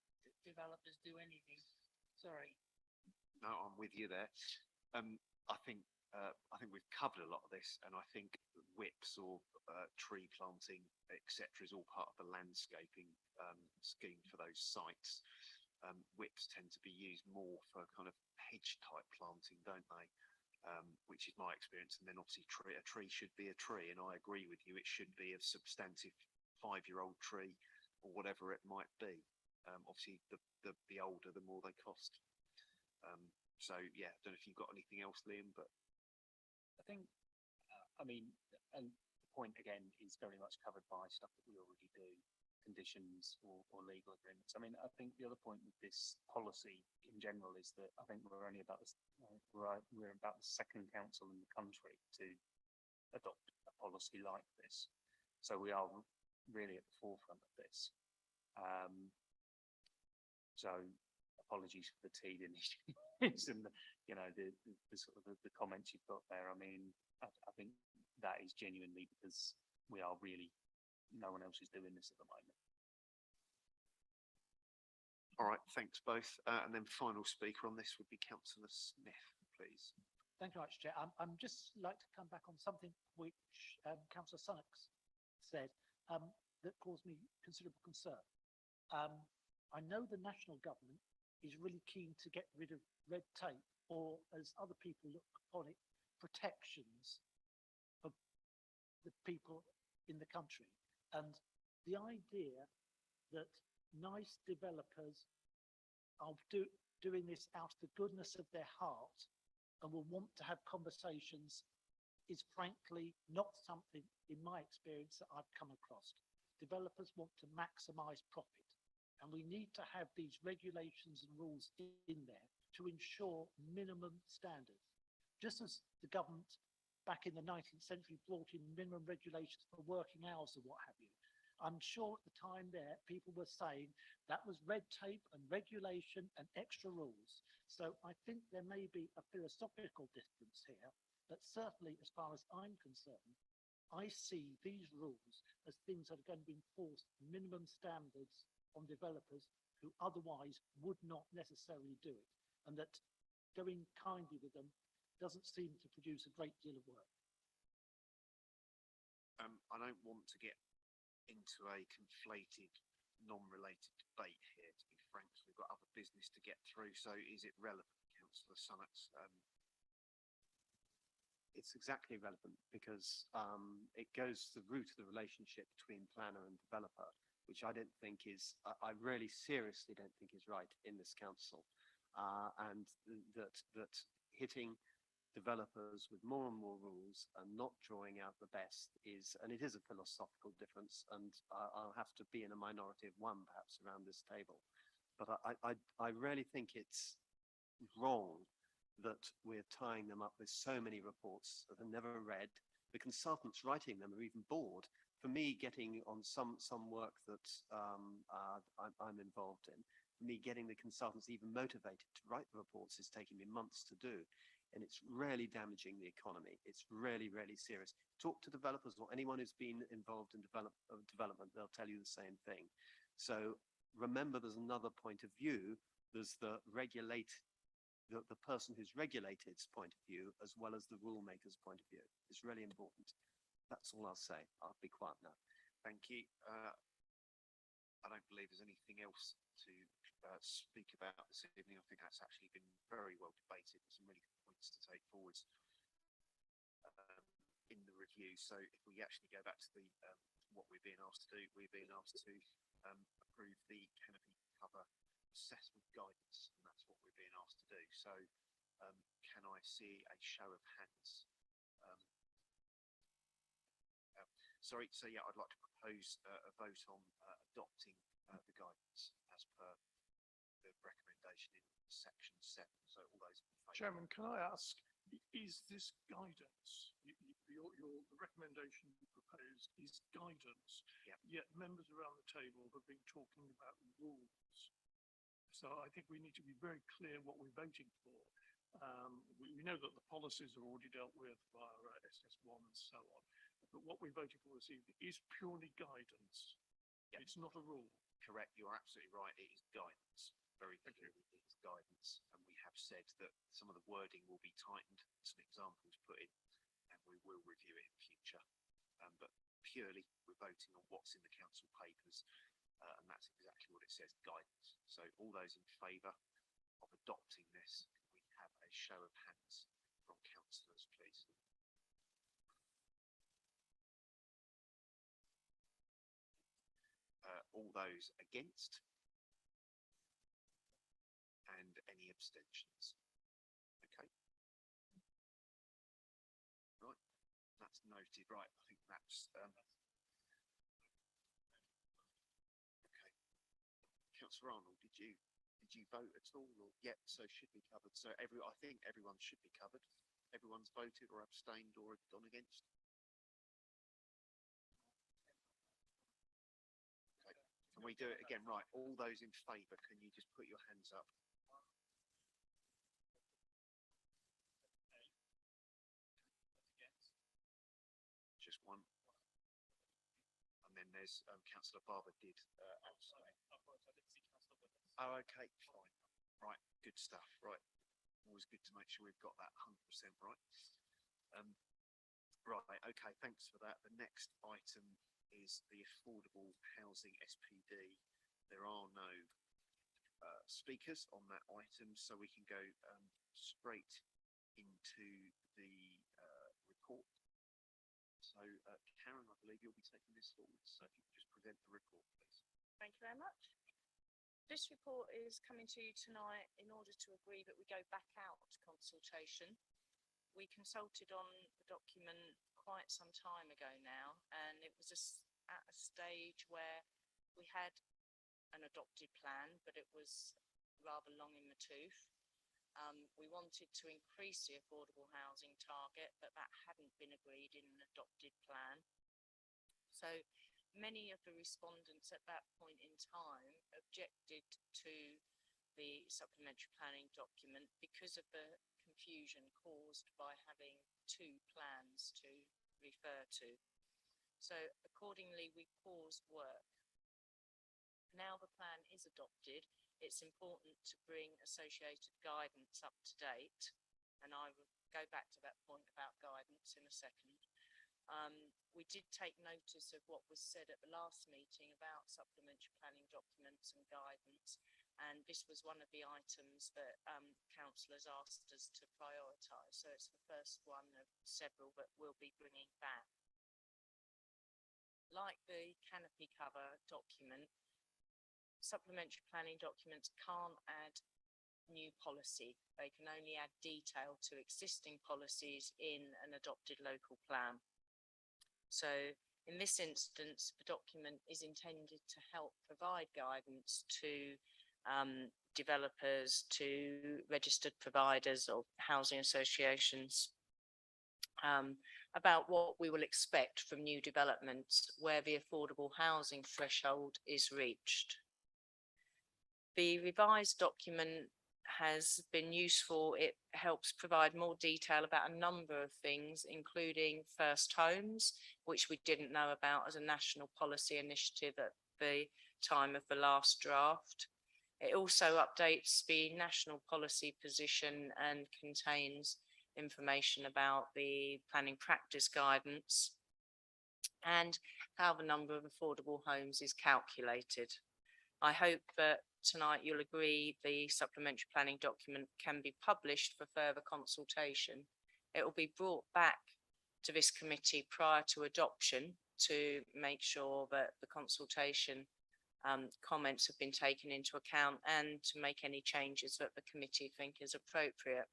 developers do anything. Sorry. No, I'm with you there. I think we've covered a lot of this, and I think whips or tree planting, etc., is all part of the landscaping scheme for those sites. Whips tend to be used more for kind of hedge type planting, don't they? Which is my experience. And then obviously a tree should be a tree, and I agree with you. It should be a substantive 5-year-old tree or whatever it might be. Obviously, the older, the more they cost. So yeah, I don't know if you've got anything else, Liam, but I think, I mean, and the point again is very much covered by stuff that we already do, conditions or legal agreements. I mean, I think the other point with this policy in general is that I think we're only about we're about the second council in the country to adopt a policy like this. So we are really at the forefront of this. So apologies for the tedious and the sort of the comments you've got there. I mean, I think that is genuinely because we are really, no one else is doing this at the moment. all right, thanks both. And then final speaker on this would be Councillor Smith, please. Thank you very much, Chair. I'm just like to come back on something which Councillor Sunnox said that caused me considerable concern. I know the national government is really keen to get rid of red tape, or as other people look upon it, protections for the people in the country. And the idea that nice developers are doing this out of the goodness of their heart and will want to have conversations is frankly not something, in my experience, that I've come across. Developers want to maximize profit. And we need to have these regulations and rules in there to ensure minimum standards. Just as the government back in the 19th century brought in minimum regulations for working hours and what have you, I'm sure at the time there, people were saying that was red tape and regulation and extra rules. So I think there may be a philosophical difference here, but certainly as far as I'm concerned, I see these rules as things that are going to be enforced, minimum standards on developers who otherwise would not necessarily do it, and that going kindly with them doesn't seem to produce a great deal of work. I don't want to get into a conflated, non-related debate here, to be frank. We've got other business to get through, so is it relevant, Councillor Sunnox? It's exactly relevant because it goes to the root of the relationship between planner and developer, which I don't think is, I really seriously don't think is right in this council. And that hitting developers with more and more rules and not drawing out the best is, and it is a philosophical difference, and I'll have to be in a minority of one perhaps around this table. But I really think it's wrong that we're tying them up with so many reports that are never read. The consultants writing them are even bored. For me, getting on some work that I'm involved in, for me, getting the consultants even motivated to write the reports is taking me months to do. And it's really damaging the economy. It's really, really serious. Talk to developers or anyone who's been involved in development, they'll tell you the same thing. So remember, there's another point of view. There's the person who's regulated's point of view, as well as the rule maker's point of view. It's really important. That's all I'll say. I'll be quiet now. Thank you. I don't believe there's anything else to speak about this evening. I think that's actually been very well debated. Some really good points to take forwards in the review. So if we actually go back to the what we're being asked to do, we're being asked to approve the canopy cover assessment guidance, and that's what we're being asked to do. So can I see a show of hands? Sorry, so yeah, I'd like to propose a vote on adopting the guidance as per the recommendation in section 7. So all those in favour. Chairman, can I ask, is this guidance, the recommendation you propose is guidance, yeah. Yet members around the table have been talking about rules. So I think we need to be very clear what we're voting for. We know that the policies are already dealt with via SS1 and so on. But what we're voting for this evening is purely guidance. Yep. It's not a rule. Correct. You're absolutely right. It is guidance. Very clearly, it is guidance. And we have said that some of the wording will be tightened, some examples put in, and we will review it in future. But purely, we're voting on what's in the council papers, and that's exactly what it says, guidance. So all those in favour of adopting this, can we have a show of hands from councillors, please? All those against, and any abstentions? Okay. Right, that's noted. Right, I think that's okay. Councillor Arnold, did you vote at all? Or yep, so should be covered. So I think everyone should be covered. Everyone's voted or abstained or gone against. Can we do it again? Right, all those in favour, can you just put your hands up? Just one. And then there's Councillor Barber did abstain. Oh, okay, fine. Right, good stuff. Right, always good to make sure we've got that 100% right. Right, okay, thanks for that. The next item is the affordable housing SPD. There are no speakers on that item, so we can go straight into the report. So Karen, I believe you'll be taking this forward, so if you could just present the report, please. Thank you very much. This report is coming to you tonight in order to agree that we go back out to consultation. We consulted on the document quite some time ago now, and it was at a stage where we had an adopted plan, but it was rather long in the tooth. We wanted to increase the affordable housing target, but that hadn't been agreed in an adopted plan. So many of the respondents at that point in time objected to the supplementary planning document because of the confusion caused by having two plans to refer to. So accordingly, we paused work. Now the plan is adopted, it's important to bring associated guidance up to date, and I will go back to that point about guidance in a second. We did take notice of what was said at the last meeting about supplementary planning documents and guidance, and this was one of the items that councillors asked us to prioritise. So it's the first one of several that we'll be bringing back. Like the canopy cover document, supplementary planning documents can't add new policy. They can only add detail to existing policies in an adopted local plan. So in this instance, the document is intended to help provide guidance to developers, to registered providers or housing associations about what we will expect from new developments where the affordable housing threshold is reached. The revised document has been useful. It helps provide more detail about a number of things, including first homes, which we didn't know about as a national policy initiative at the time of the last draft. It also updates the national policy position and contains information about the planning practice guidance. and how the number of affordable homes is calculated. I hope that tonight you'll agree the supplementary planning document can be published for further consultation. It will be brought back to this committee prior to adoption to make sure that the consultation comments have been taken into account and to make any changes that the committee think is appropriate.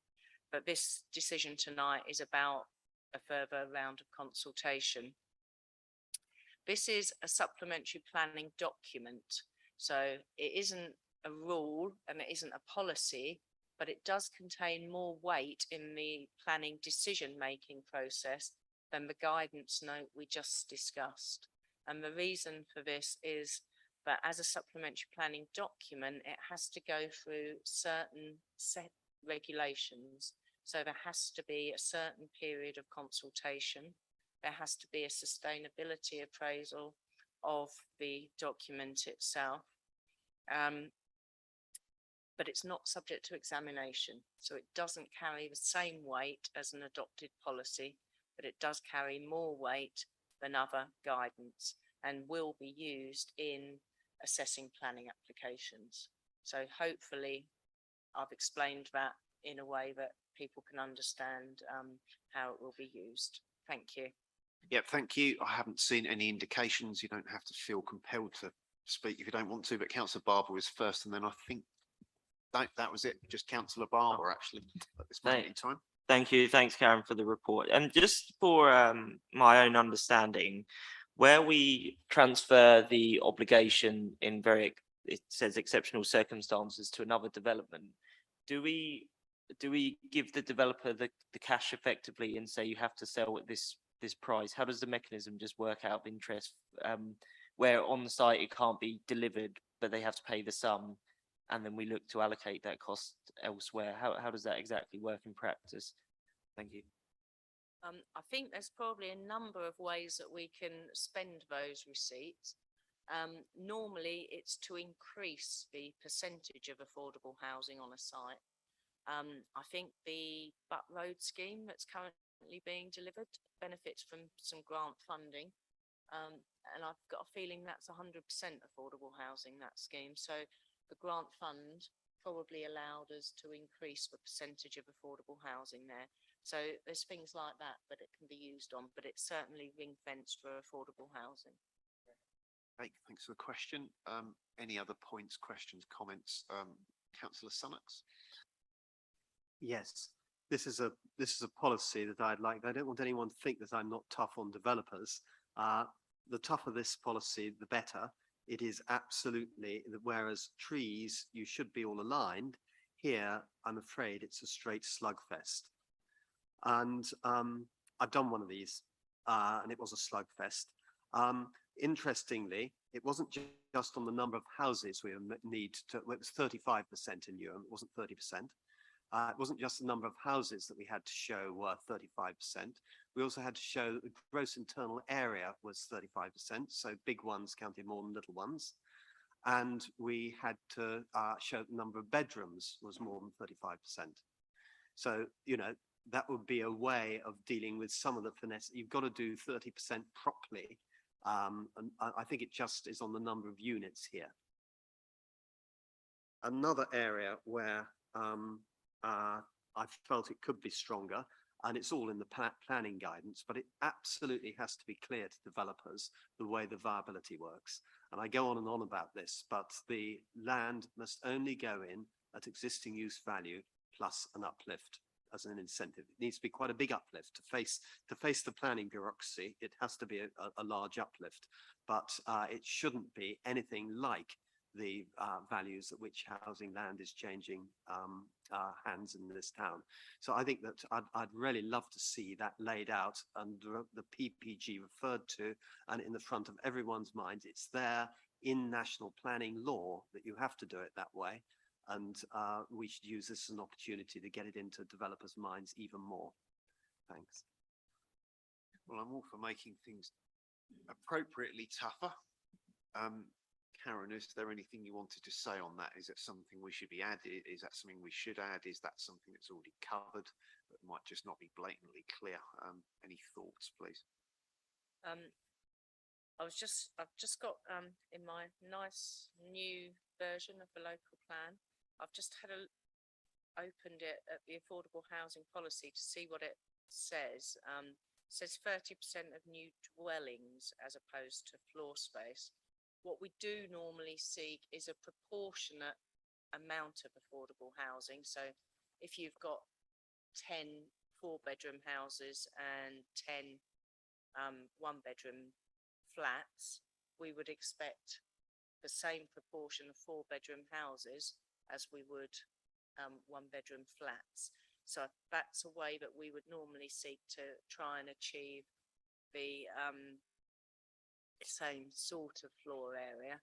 But this decision tonight is about a further round of consultation. This is a supplementary planning document, so it isn't a rule and it isn't a policy, but it does contain more weight in the planning decision-making process than the guidance note we just discussed. And the reason for this is that as a supplementary planning document, it has to go through certain set regulations. So there has to be a certain period of consultation. There has to be a sustainability appraisal of the document itself. But it's not subject to examination. So it doesn't carry the same weight as an adopted policy, but it does carry more weight than other guidance and will be used in assessing planning applications. So hopefully I've explained that in a way that people can understand how it will be used. Thank you. Yeah, thank you. I haven't seen any indications. You don't have to feel compelled to speak if you don't want to, but Councillor Barber was first, and then I think that was it. Just Councillor Barber actually at this moment in time. Thank you. Thanks, Karen, for the report. And just for my own understanding, where we transfer the obligation in it says exceptional circumstances to another development, do we give the developer the cash effectively and say you have to sell at this price? How does the mechanism just work out of interest where on the site it can't be delivered, but they have to pay the sum, and then we look to allocate that cost elsewhere? How does that exactly work in practice? Thank you. I think there's probably a number of ways that we can spend those receipts. Normally it's to increase the percentage of affordable housing on a site. I think the Butt Road scheme that's currently being delivered benefits from some grant funding. And I've got a feeling that's 100% affordable housing, that scheme. So the grant fund probably allowed us to increase the percentage of affordable housing there. So there's things like that it can be used on, but it's certainly ring fenced for affordable housing. Okay, thanks for the question. Any other points, questions, comments? Councillor Sunnox. Yes, this is a policy that I don't want anyone to think that I'm not tough on developers. The tougher this policy, the better. It is absolutely, whereas trees, you should be all aligned. Here, I'm afraid it's a straight slugfest. And I've done one of these, and it was a slugfest. Interestingly, it wasn't just on the number of houses we need to, it was 35% in Newham, it wasn't 30%. It wasn't just the number of houses that we had to show were 35%. We also had to show that the gross internal area was 35%, so big ones counted more than little ones. And we had to show the number of bedrooms was more than 35%. So, you know, that would be a way of dealing with some of the finesse. You've got to do 30% properly. And I think it just is on the number of units here. Another area where I felt it could be stronger, and it's all in the planning guidance, but it absolutely has to be clear to developers the way the viability works. And I go on and on about this, but the land must only go in at existing use value plus an uplift as an incentive. It needs to be quite a big uplift to face the planning bureaucracy. It has to be a large uplift, but it shouldn't be anything like the values at which housing land is changing hands in this town. So I think that I'd really love to see that laid out and the PPG referred to and in the front of everyone's minds. It's there in national planning law that you have to do it that way. And we should use this as an opportunity to get it into developers' minds even more. Thanks. Well, I'm all for making things appropriately tougher. Karen, is there anything you wanted to say on that? Is it something we should be added? Is that something we should add? Is that something that's already covered that might just not be blatantly clear? Any thoughts, please? I've just got, in my nice new version of the local plan, I've just opened it at the affordable housing policy to see what it says. Says 30% of new dwellings as opposed to floor space. What we do normally seek is a proportionate amount of affordable housing. So if you've got 10 4-bedroom houses and 10 1-bedroom flats, we would expect the same proportion of 4-bedroom houses as we would 1-bedroom flats. So that's a way that we would normally seek to try and achieve the same sort of floor area.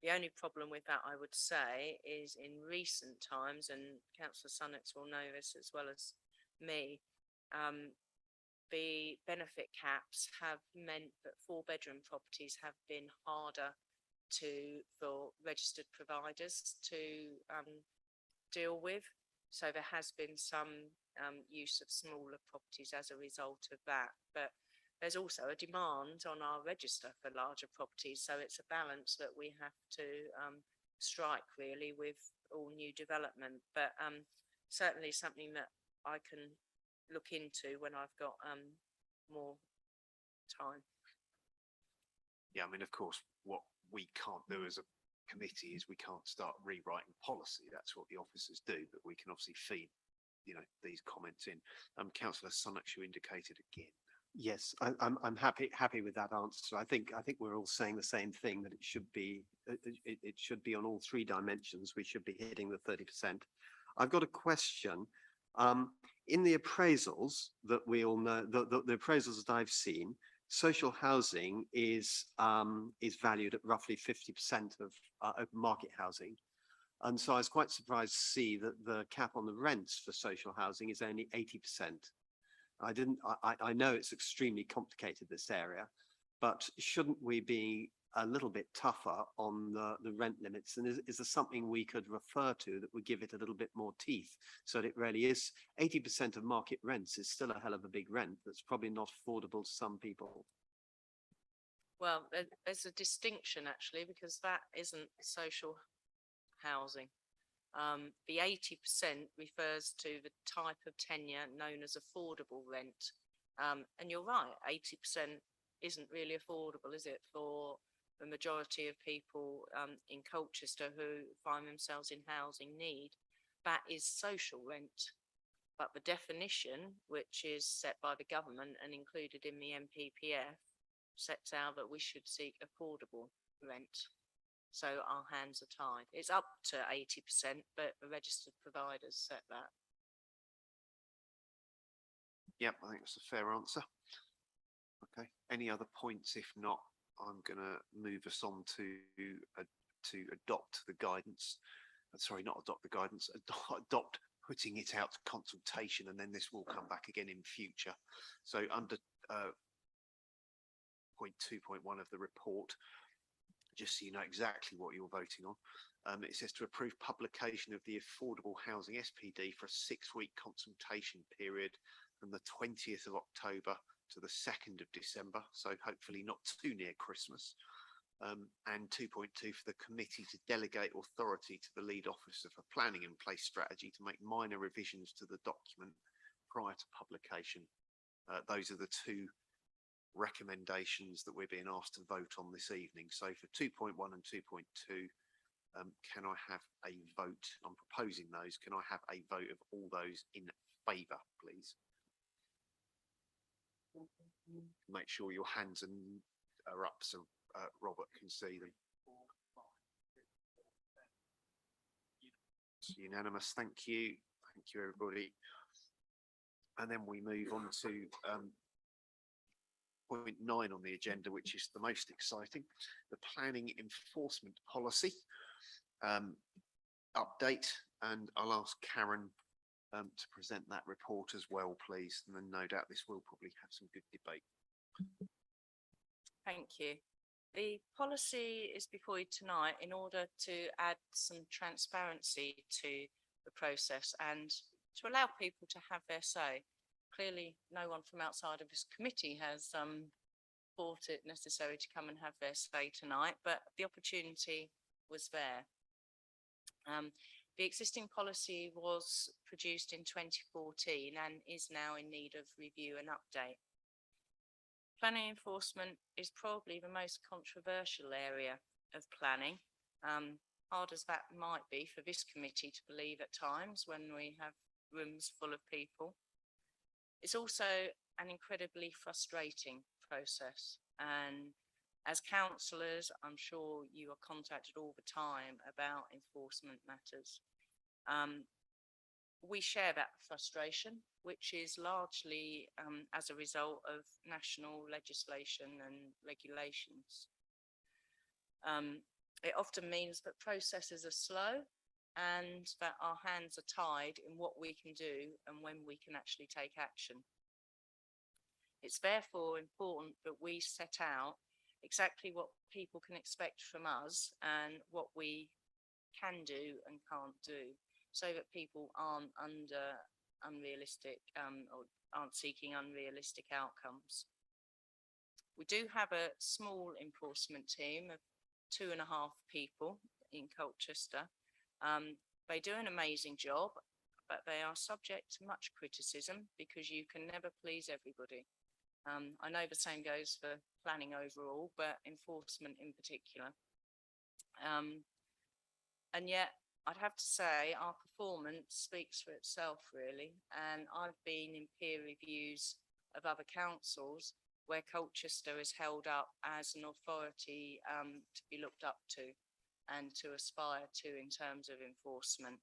The only problem with that, I would say, is in recent times, and Councillor Sunnox will know this as well as me, the benefit caps have meant that 4-bedroom properties have been harder for registered providers to deal with. So there has been some use of smaller properties as a result of that. But there's also a demand on our register for larger properties. So it's a balance that we have to strike really with all new development. But certainly something that I can look into when I've got more time. Yeah, I mean, of course, what we can't do as a committee is we can't start rewriting policy. That's what the officers do, but we can obviously feed, these comments in. Councillor Sunnox, you indicated again. Yes, I'm happy with that answer. I think we're all saying the same thing, that it should be on all 3 dimensions. We should be hitting the 30%. I've got a question. In the appraisals that we all know, the appraisals that I've seen, social housing is valued at roughly 50% of open market housing. And so I was quite surprised to see that the cap on the rents for social housing is only 80%. I know it's extremely complicated, this area, but shouldn't we be a little bit tougher on the rent limits? And is there something we could refer to that would give it a little bit more teeth, so that it really is 80% of market rents is still a hell of a big rent that's probably not affordable to some people? Well, there's a distinction actually, because that isn't social housing. The 80% refers to the type of tenure known as affordable rent. And you're right, 80% isn't really affordable, is it, for the majority of people in Colchester who find themselves in housing need? That is social rent. But the definition, which is set by the government and included in the NPPF, sets out that we should seek affordable rent. So our hands are tied. It's up to 80%, but the registered providers set that. Yep, I think that's a fair answer. Okay, any other points? If not, I'm going to move us on to adopt the guidance. Sorry, not adopt the guidance, adopt putting it out to consultation, and then this will come back again in future. So under point 2.1 of the report, just so you know exactly what you're voting on, it says to approve publication of the Affordable Housing SPD for a 6-week consultation period from the 20th of October to the 2nd of December, so hopefully not too near Christmas. And 2.2 for the committee to delegate authority to the lead officer for planning and place strategy to make minor revisions to the document prior to publication. Those are the 2 recommendations that we're being asked to vote on this evening. So for 2.1 and 2.2, can I have a vote? I'm proposing those. Can I have a vote of all those in favour, please? Make sure your hands are up so Robert can see them. It's unanimous. Thank you. Thank you, everybody. And then we move on to point 9 on the agenda, which is the most exciting, the planning enforcement policy update. And I'll ask Karen to present that report as well, please. And then no doubt this will probably have some good debate. Thank you. The policy is before you tonight in order to add some transparency to the process and to allow people to have their say. Clearly, no one from outside of this committee has thought it necessary to come and have their say tonight, but the opportunity was there. The existing policy was produced in 2014 and is now in need of review and update. Planning enforcement is probably the most controversial area of planning, hard as that might be for this committee to believe at times when we have rooms full of people. It's also an incredibly frustrating process, and as councillors, I'm sure you are contacted all the time about enforcement matters. We share that frustration, which is largely as a result of national legislation and regulations. It often means that processes are slow and that our hands are tied in what we can do and when we can actually take action. It's therefore important that we set out exactly what people can expect from us and what we can do and can't do, so that people aren't under unrealistic or aren't seeking unrealistic outcomes. We do have a small enforcement team of 2.5 people in Colchester. They do an amazing job, but they are subject to much criticism because you can never please everybody. I know the same goes for planning overall, but enforcement in particular. And yet, I'd have to say our performance speaks for itself, really. And I've been in peer reviews of other councils where Colchester is held up as an authority to be looked up to and to aspire to in terms of enforcement.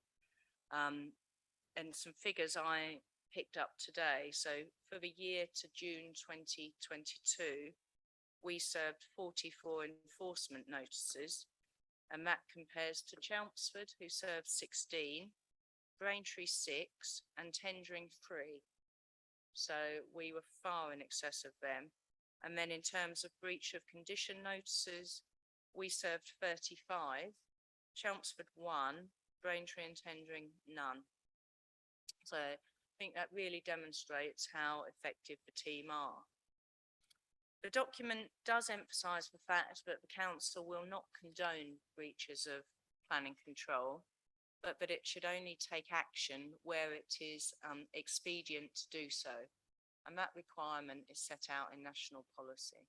And some figures I picked up today. So for the year to June 2022, we served 44 enforcement notices, and that compares to Chelmsford, who served 16, Braintree 6, and Tendring 3. So we were far in excess of them. And then in terms of breach of condition notices, we served 35, Chelmsford 1, Braintree and Tendring none. So I think that really demonstrates how effective the team are. The document does emphasise the fact that the council will not condone breaches of planning control, but that it should only take action where it is expedient to do so. And that requirement is set out in national policy.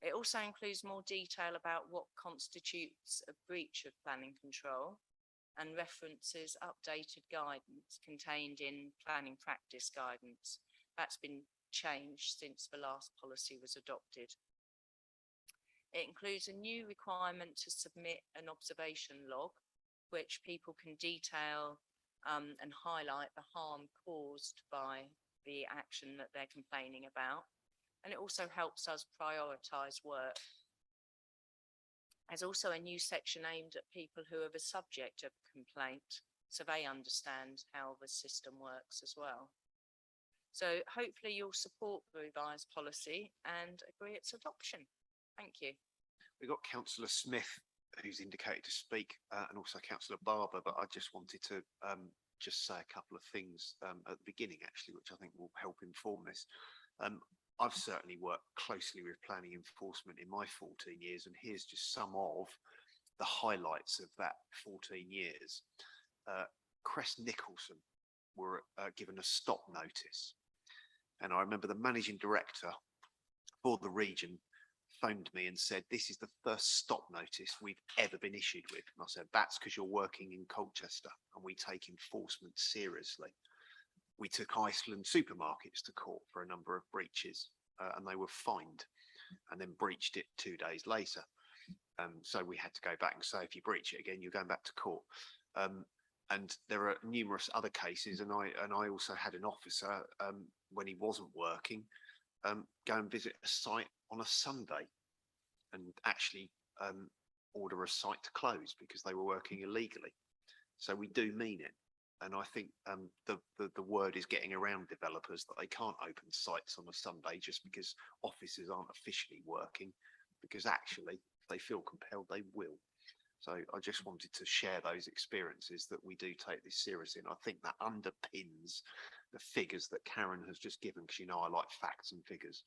It also includes more detail about what constitutes a breach of planning control and references updated guidance contained in planning practice guidance. That's been changed since the last policy was adopted. It includes a new requirement to submit an observation log, which people can detail and highlight the harm caused by the action that they're complaining about. And it also helps us prioritise work. There's also a new section aimed at people who are the subject of a complaint, so they understand how the system works as well. So hopefully you'll support the revised policy and agree its adoption. Thank you. We've got Councillor Smith, who's indicated to speak, and also Councillor Barber, but I just wanted to just say a couple of things at the beginning, actually, which I think will help inform this. I've certainly worked closely with planning enforcement in my 14 years, and here's just some of the highlights of that 14 years. Crest Nicholson were given a stop notice, and I remember the managing director for the region phoned me and said, "This is the first stop notice we've ever been issued with." And I said, "That's because you're working in Colchester and we take enforcement seriously." We took Iceland supermarkets to court for a number of breaches and they were fined and then breached it 2 days later. So we had to go back and say, if you breach it again, you're going back to court. And there are numerous other cases. And I also had an officer, when he wasn't working, go and visit a site on a Sunday and actually order a site to close because they were working illegally. So we do mean it. And I think the word is getting around developers that they can't open sites on a Sunday just because offices aren't officially working, because actually if they feel compelled, they will. So I just wanted to share those experiences, that we do take this seriously. And I think that underpins the figures that Karen has just given, because you know I like facts and figures.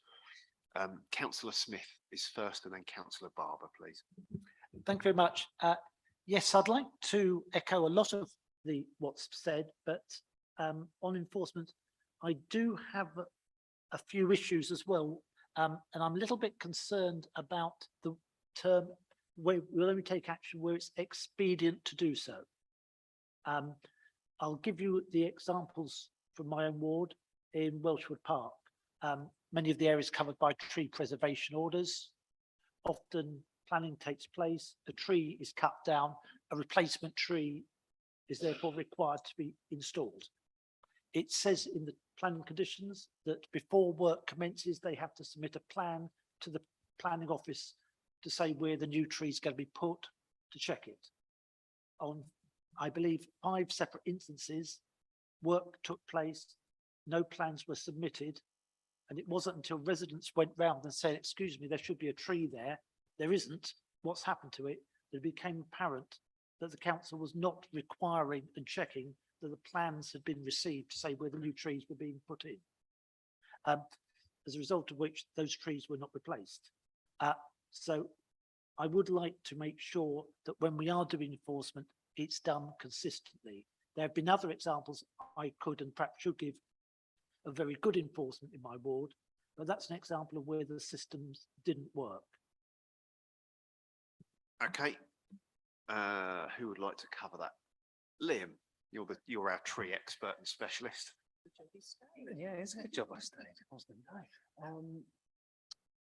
Councillor Smith is first and then Councillor Barber, please. Thank you very much. Yes, I'd like to echo a lot of what's said, but on enforcement, I do have a few issues as well. And I'm a little bit concerned about the term where we'll only take action where it's expedient to do so. I'll give you the examples from my own ward in Welshwood Park. Many of the areas covered by tree preservation orders. Often planning takes place, a tree is cut down, a replacement tree is therefore required to be installed. It says in the planning conditions that before work commences, they have to submit a plan to the planning office to say where the new tree is going to be put, to check it. On, I believe, 5 separate instances, work took place, no plans were submitted, and it wasn't until residents went round and said, excuse me, there should be a tree there. There isn't. What's happened to it? That it became apparent that the council was not requiring and checking that the plans had been received to say where the new trees were being put in. As a result of which those trees were not replaced. So I would like to make sure that when we are doing enforcement, it's done consistently. There have been other examples I could and perhaps should give of very good enforcement in my ward, but that's an example of where the systems didn't work. Okay. Who would like to cover that? Liam, you're our tree expert and specialist. Yeah, it's a good job I stayed.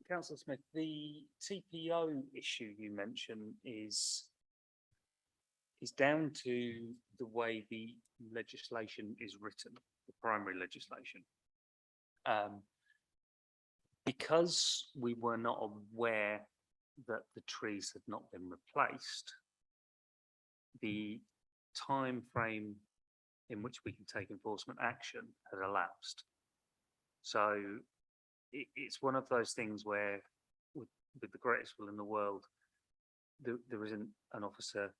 Councillor Smith, the TPO issue you mentioned is down to the way the legislation is written, the primary legislation. Because we were not aware that the trees had not been replaced, the time frame in which we can take enforcement action has elapsed. So it's one of those things where with the greatest will in the world, there isn't an officer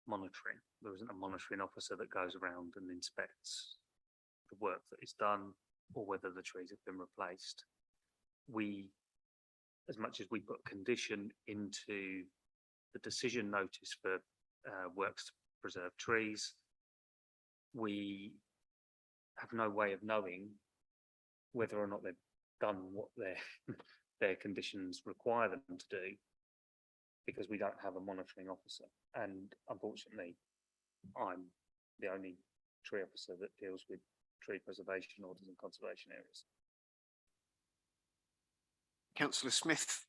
monitoring. There isn't a monitoring officer that goes around and inspects the work that is done or whether the trees have been replaced. We, as much as we put condition into the decision notice for works to preserve trees, we have no way of knowing whether or not they've done what their conditions require them to do, because we don't have a monitoring officer. And unfortunately, I'm the only tree officer that deals with tree preservation orders and conservation areas. Councillor Smith.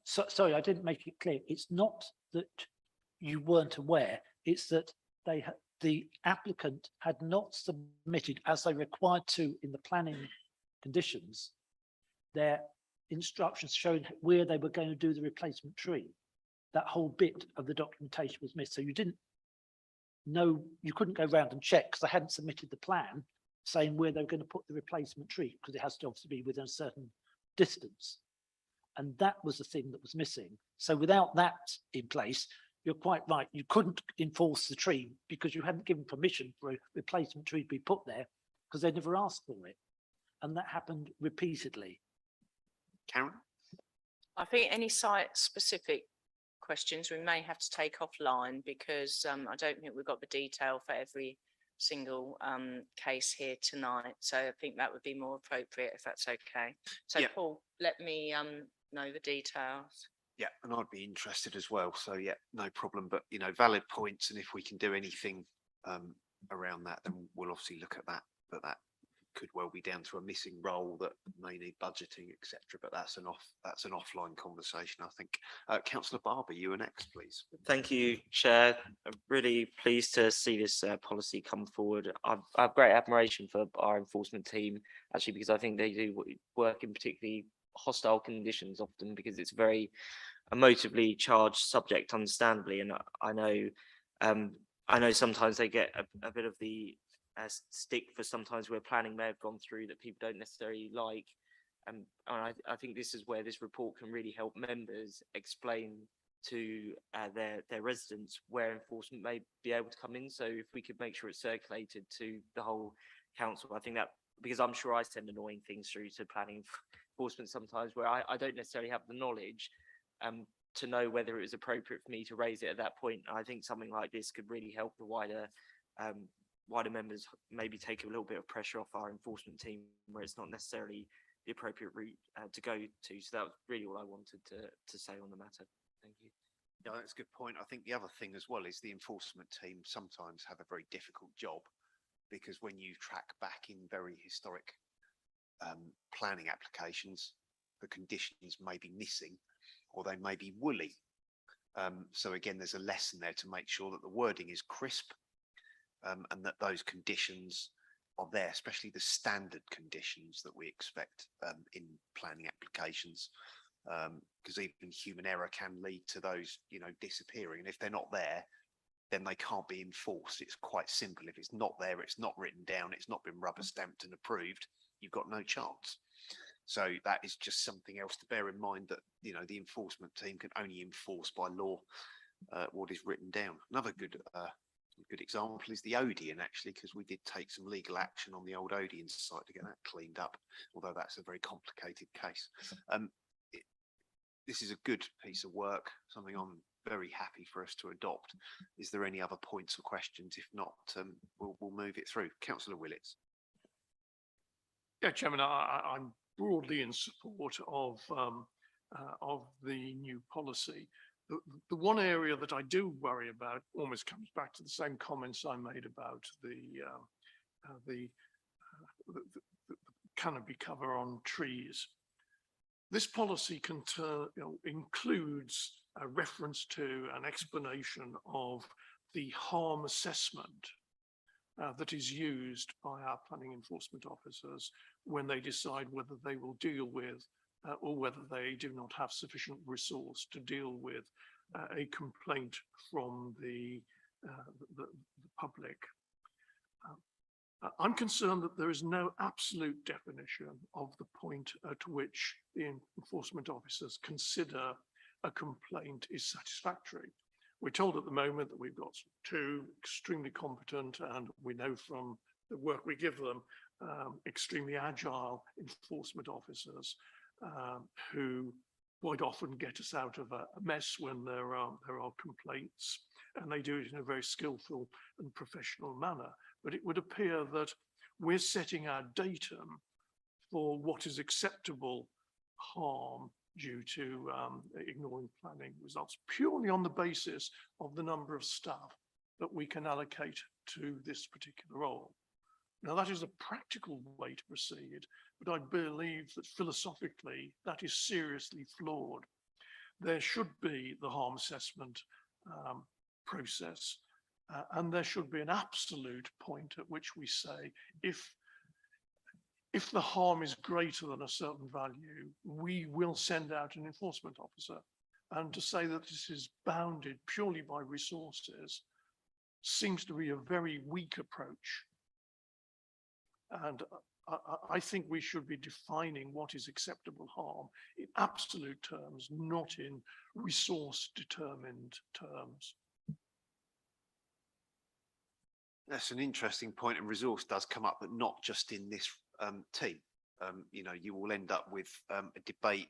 So, sorry, I didn't make it clear. It's not that you weren't aware, it's that the applicant had not submitted, as they required to in the planning conditions, their instructions showing where they were going to do the replacement tree. That whole bit of the documentation was missed. So you didn't know, you couldn't go around and check because they hadn't submitted the plan saying where they were going to put the replacement tree, because it has to obviously be within a certain distance. And that was the thing that was missing. So without that in place, you're quite right. You couldn't enforce the tree because you hadn't given permission for a replacement tree to be put there because they never asked for it. And that happened repeatedly. Karen? I think any site-specific questions we may have to take offline because I don't think we've got the detail for every single case here tonight. So I think that would be more appropriate if that's okay. So Yeah. Paul, let me know the details. Yeah, and I'd be interested as well. So yeah, no problem. But you know, valid points. And if we can do anything around that, then we'll obviously look at that. But that could well be down to a missing role that may need budgeting, etc. But that's an offline conversation, I think. Councillor Barber, you are next, please. Thank you, Chair. I'm really pleased to see this policy come forward. I have great admiration for our enforcement team, actually, because I think they do work in particularly hostile conditions often, because it's a very emotively charged subject, understandably. And I know sometimes they get a bit of the stick for sometimes where planning may have gone through that people don't necessarily like. And I think this is where this report can really help members explain to their residents where enforcement may be able to come in. So if we could make sure it's circulated to the whole council, I think that, because I'm sure I send annoying things through to planning enforcement sometimes where I don't necessarily have the knowledge to know whether it was appropriate for me to raise it at that point. I think something like this could really help the wider members maybe take a little bit of pressure off our enforcement team where it's not necessarily the appropriate route to go to. So that was really all I wanted to say on the matter. Thank you. Yeah, that's a good point. I think the other thing as well is the enforcement team sometimes have a very difficult job, because when you track back in very historic planning applications, the conditions may be missing or they may be woolly. So again, there's a lesson there to make sure that the wording is crisp and that those conditions are there, especially the standard conditions that we expect in planning applications, because even human error can lead to those, disappearing. And if they're not there, then they can't be enforced. It's quite simple. If it's not there, it's not written down, it's not been rubber stamped and approved, you've got no chance. So that is just something else to bear in mind, that, the enforcement team can only enforce by law what is written down. Another good example is the Odeon, actually, because we did take some legal action on the old Odeon site to get that cleaned up, although that's a very complicated case. This is a good piece of work, something I'm very happy for us to adopt. Is there any other points or questions? If not, we'll move it through. Councillor Willits. Yeah, Chairman, I'm broadly in support of the new policy. The one area that I do worry about almost comes back to the same comments I made about the canopy cover on trees. This policy includes a reference to an explanation of the harm assessment that is used by our planning enforcement officers when they decide whether they will deal with or whether they do not have sufficient resource to deal with a complaint from the public. I'm concerned that there is no absolute definition of the point at which the enforcement officers consider a complaint is satisfactory. We're told at the moment that we've got two extremely competent, and we know from the work we give them, extremely agile enforcement officers who quite often get us out of a mess when there are complaints, and they do it in a very skillful and professional manner. But it would appear that we're setting our datum for what is acceptable harm due to ignoring planning results purely on the basis of the number of staff that we can allocate to this particular role. Now, that is a practical way to proceed, but I believe that philosophically that is seriously flawed. There should be the harm assessment process, and there should be an absolute point at which we say, if the harm is greater than a certain value, we will send out an enforcement officer. And to say that this is bounded purely by resources seems to be a very weak approach. And I think we should be defining what is acceptable harm in absolute terms, not in resource determined terms. That's an interesting point, and resource does come up, but not just in this team. You will end up with a debate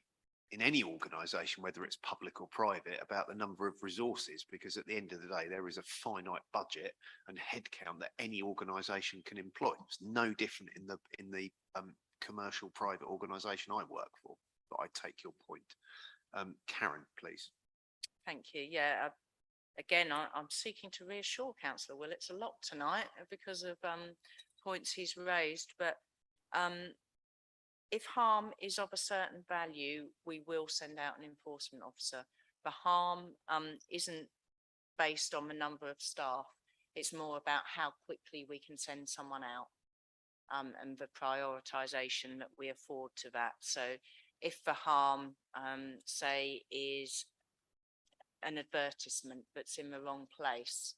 in any organisation, whether it's public or private, about the number of resources, because at the end of the day, there is a finite budget and headcount that any organisation can employ. It's no different in the commercial private organisation I work for, but I take your point. Karen, please. Thank you. Yeah, again, I'm seeking to reassure Councillor Willits a lot tonight because of points he's raised, but if harm is of a certain value, we will send out an enforcement officer. The harm isn't based on the number of staff. It's more about how quickly we can send someone out and the prioritisation that we afford to that. So if the harm, say, is an advertisement that's in the wrong place,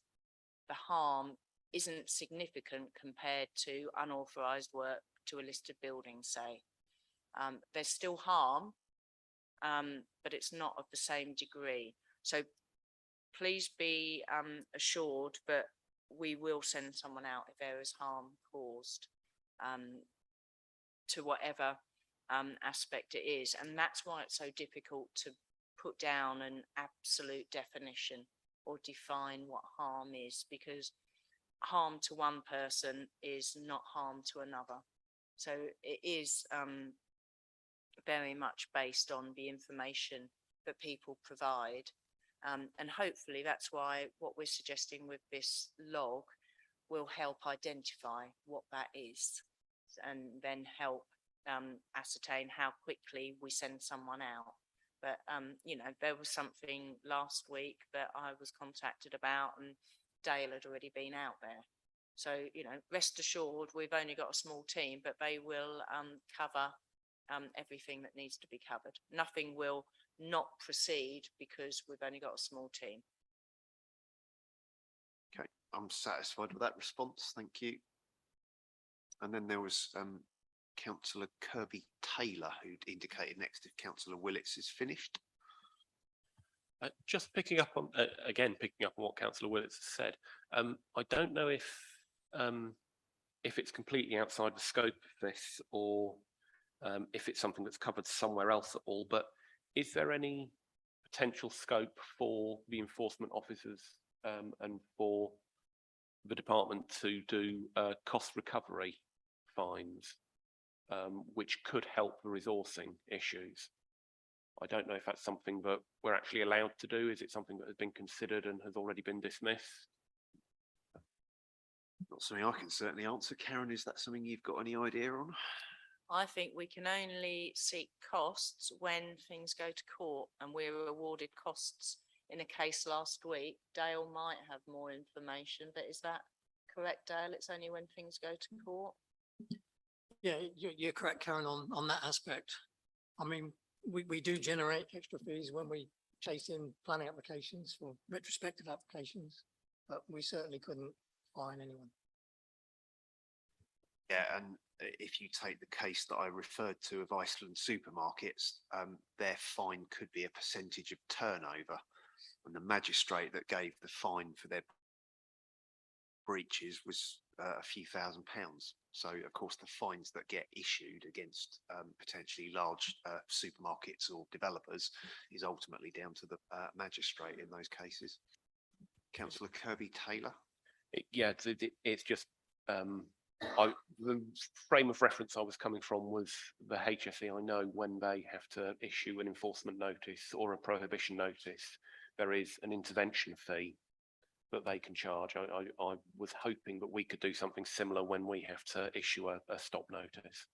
the harm isn't significant compared to unauthorised work to a listed building, say. There's still harm, but it's not of the same degree. So please be assured that we will send someone out if there is harm caused to whatever aspect it is. And that's why it's so difficult to put down an absolute definition or define what harm is, because harm to one person is not harm to another. So it is very much based on the information that people provide. And hopefully that's why what we're suggesting with this log will help identify what that is, and then help ascertain how quickly we send someone out. But, you know, there was something last week that I was contacted about, and Dale had already been out there. So, you know, rest assured, we've only got a small team, but they will cover everything that needs to be covered. Nothing will not proceed because we've only got a small team. Okay, I'm satisfied with that response. Thank you. And then there was Councillor Kirby Taylor, who'd indicated next if Councillor Willits is finished. Just picking up on, again, picking up on what Councillor Willits has said, I don't know if it's completely outside the scope of this, or if it's something that's covered somewhere else at all, but is there any potential scope for the enforcement officers and for the department to do cost recovery fines, which could help the resourcing issues? I don't know if that's something that we're actually allowed to do. Is it something that has been considered and has already been dismissed? Not something I can certainly answer. Karen, is that something you've got any idea on? I think we can only seek costs when things go to court, and we were awarded costs in a case last week. Dale might have more information, but is that correct, Dale? It's only when things go to court? Yeah, you're correct, Karen, on that aspect. I mean, we do generate extra fees when we chase in planning applications for retrospective applications, but we certainly couldn't fine anyone. Yeah, and if you take the case that I referred to of Iceland supermarkets, their fine could be a percentage of turnover, and the magistrate that gave the fine for their breaches was a few £1,000s. So, of course, the fines that get issued against potentially large supermarkets or developers is ultimately down to the magistrate in those cases. Councillor Kirby Taylor. Yeah, it's just the frame of reference I was coming from was the HSE. I know when they have to issue an enforcement notice or a prohibition notice, there is an intervention fee that they can charge. I was hoping that we could do something similar when we have to issue a stop notice.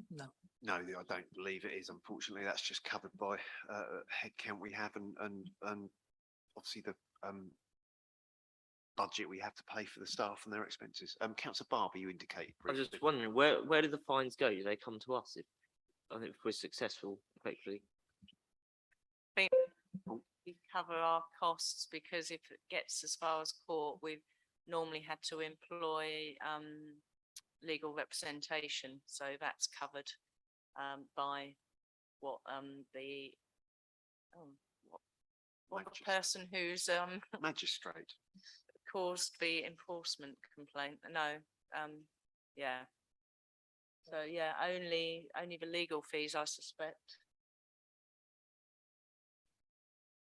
No. No, I don't believe it is. Unfortunately, that's just covered by headcount we have, and obviously the budget we have to pay for the staff and their expenses. Councillor Barber, you indicated I was briefly. just wondering, where do the fines go? Do they come to us if we're successful, effectively? We cover our costs, because if it gets as far as court, we've normally had to employ legal representation, so that's covered by what the person who's magistrate caused the enforcement complaint. No, yeah. So yeah, only the legal fees, I suspect.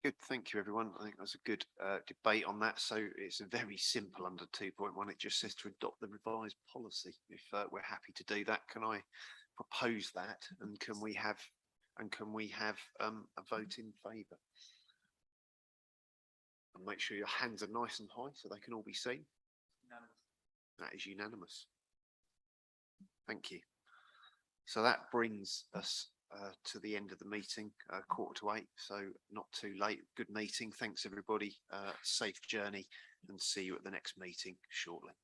Good, thank you, everyone. I think that was a good debate on that. So it's very simple under 2.1. It just says to adopt the revised policy. If we're happy to do that, can I propose that? And can we have a vote in favour? And make sure your hands are nice and high so they can all be seen. That is unanimous. Thank you. So that brings us to the end of the meeting, 7:45, so not too late. Good meeting. Thanks, everybody. Safe journey, and see you at the next meeting shortly.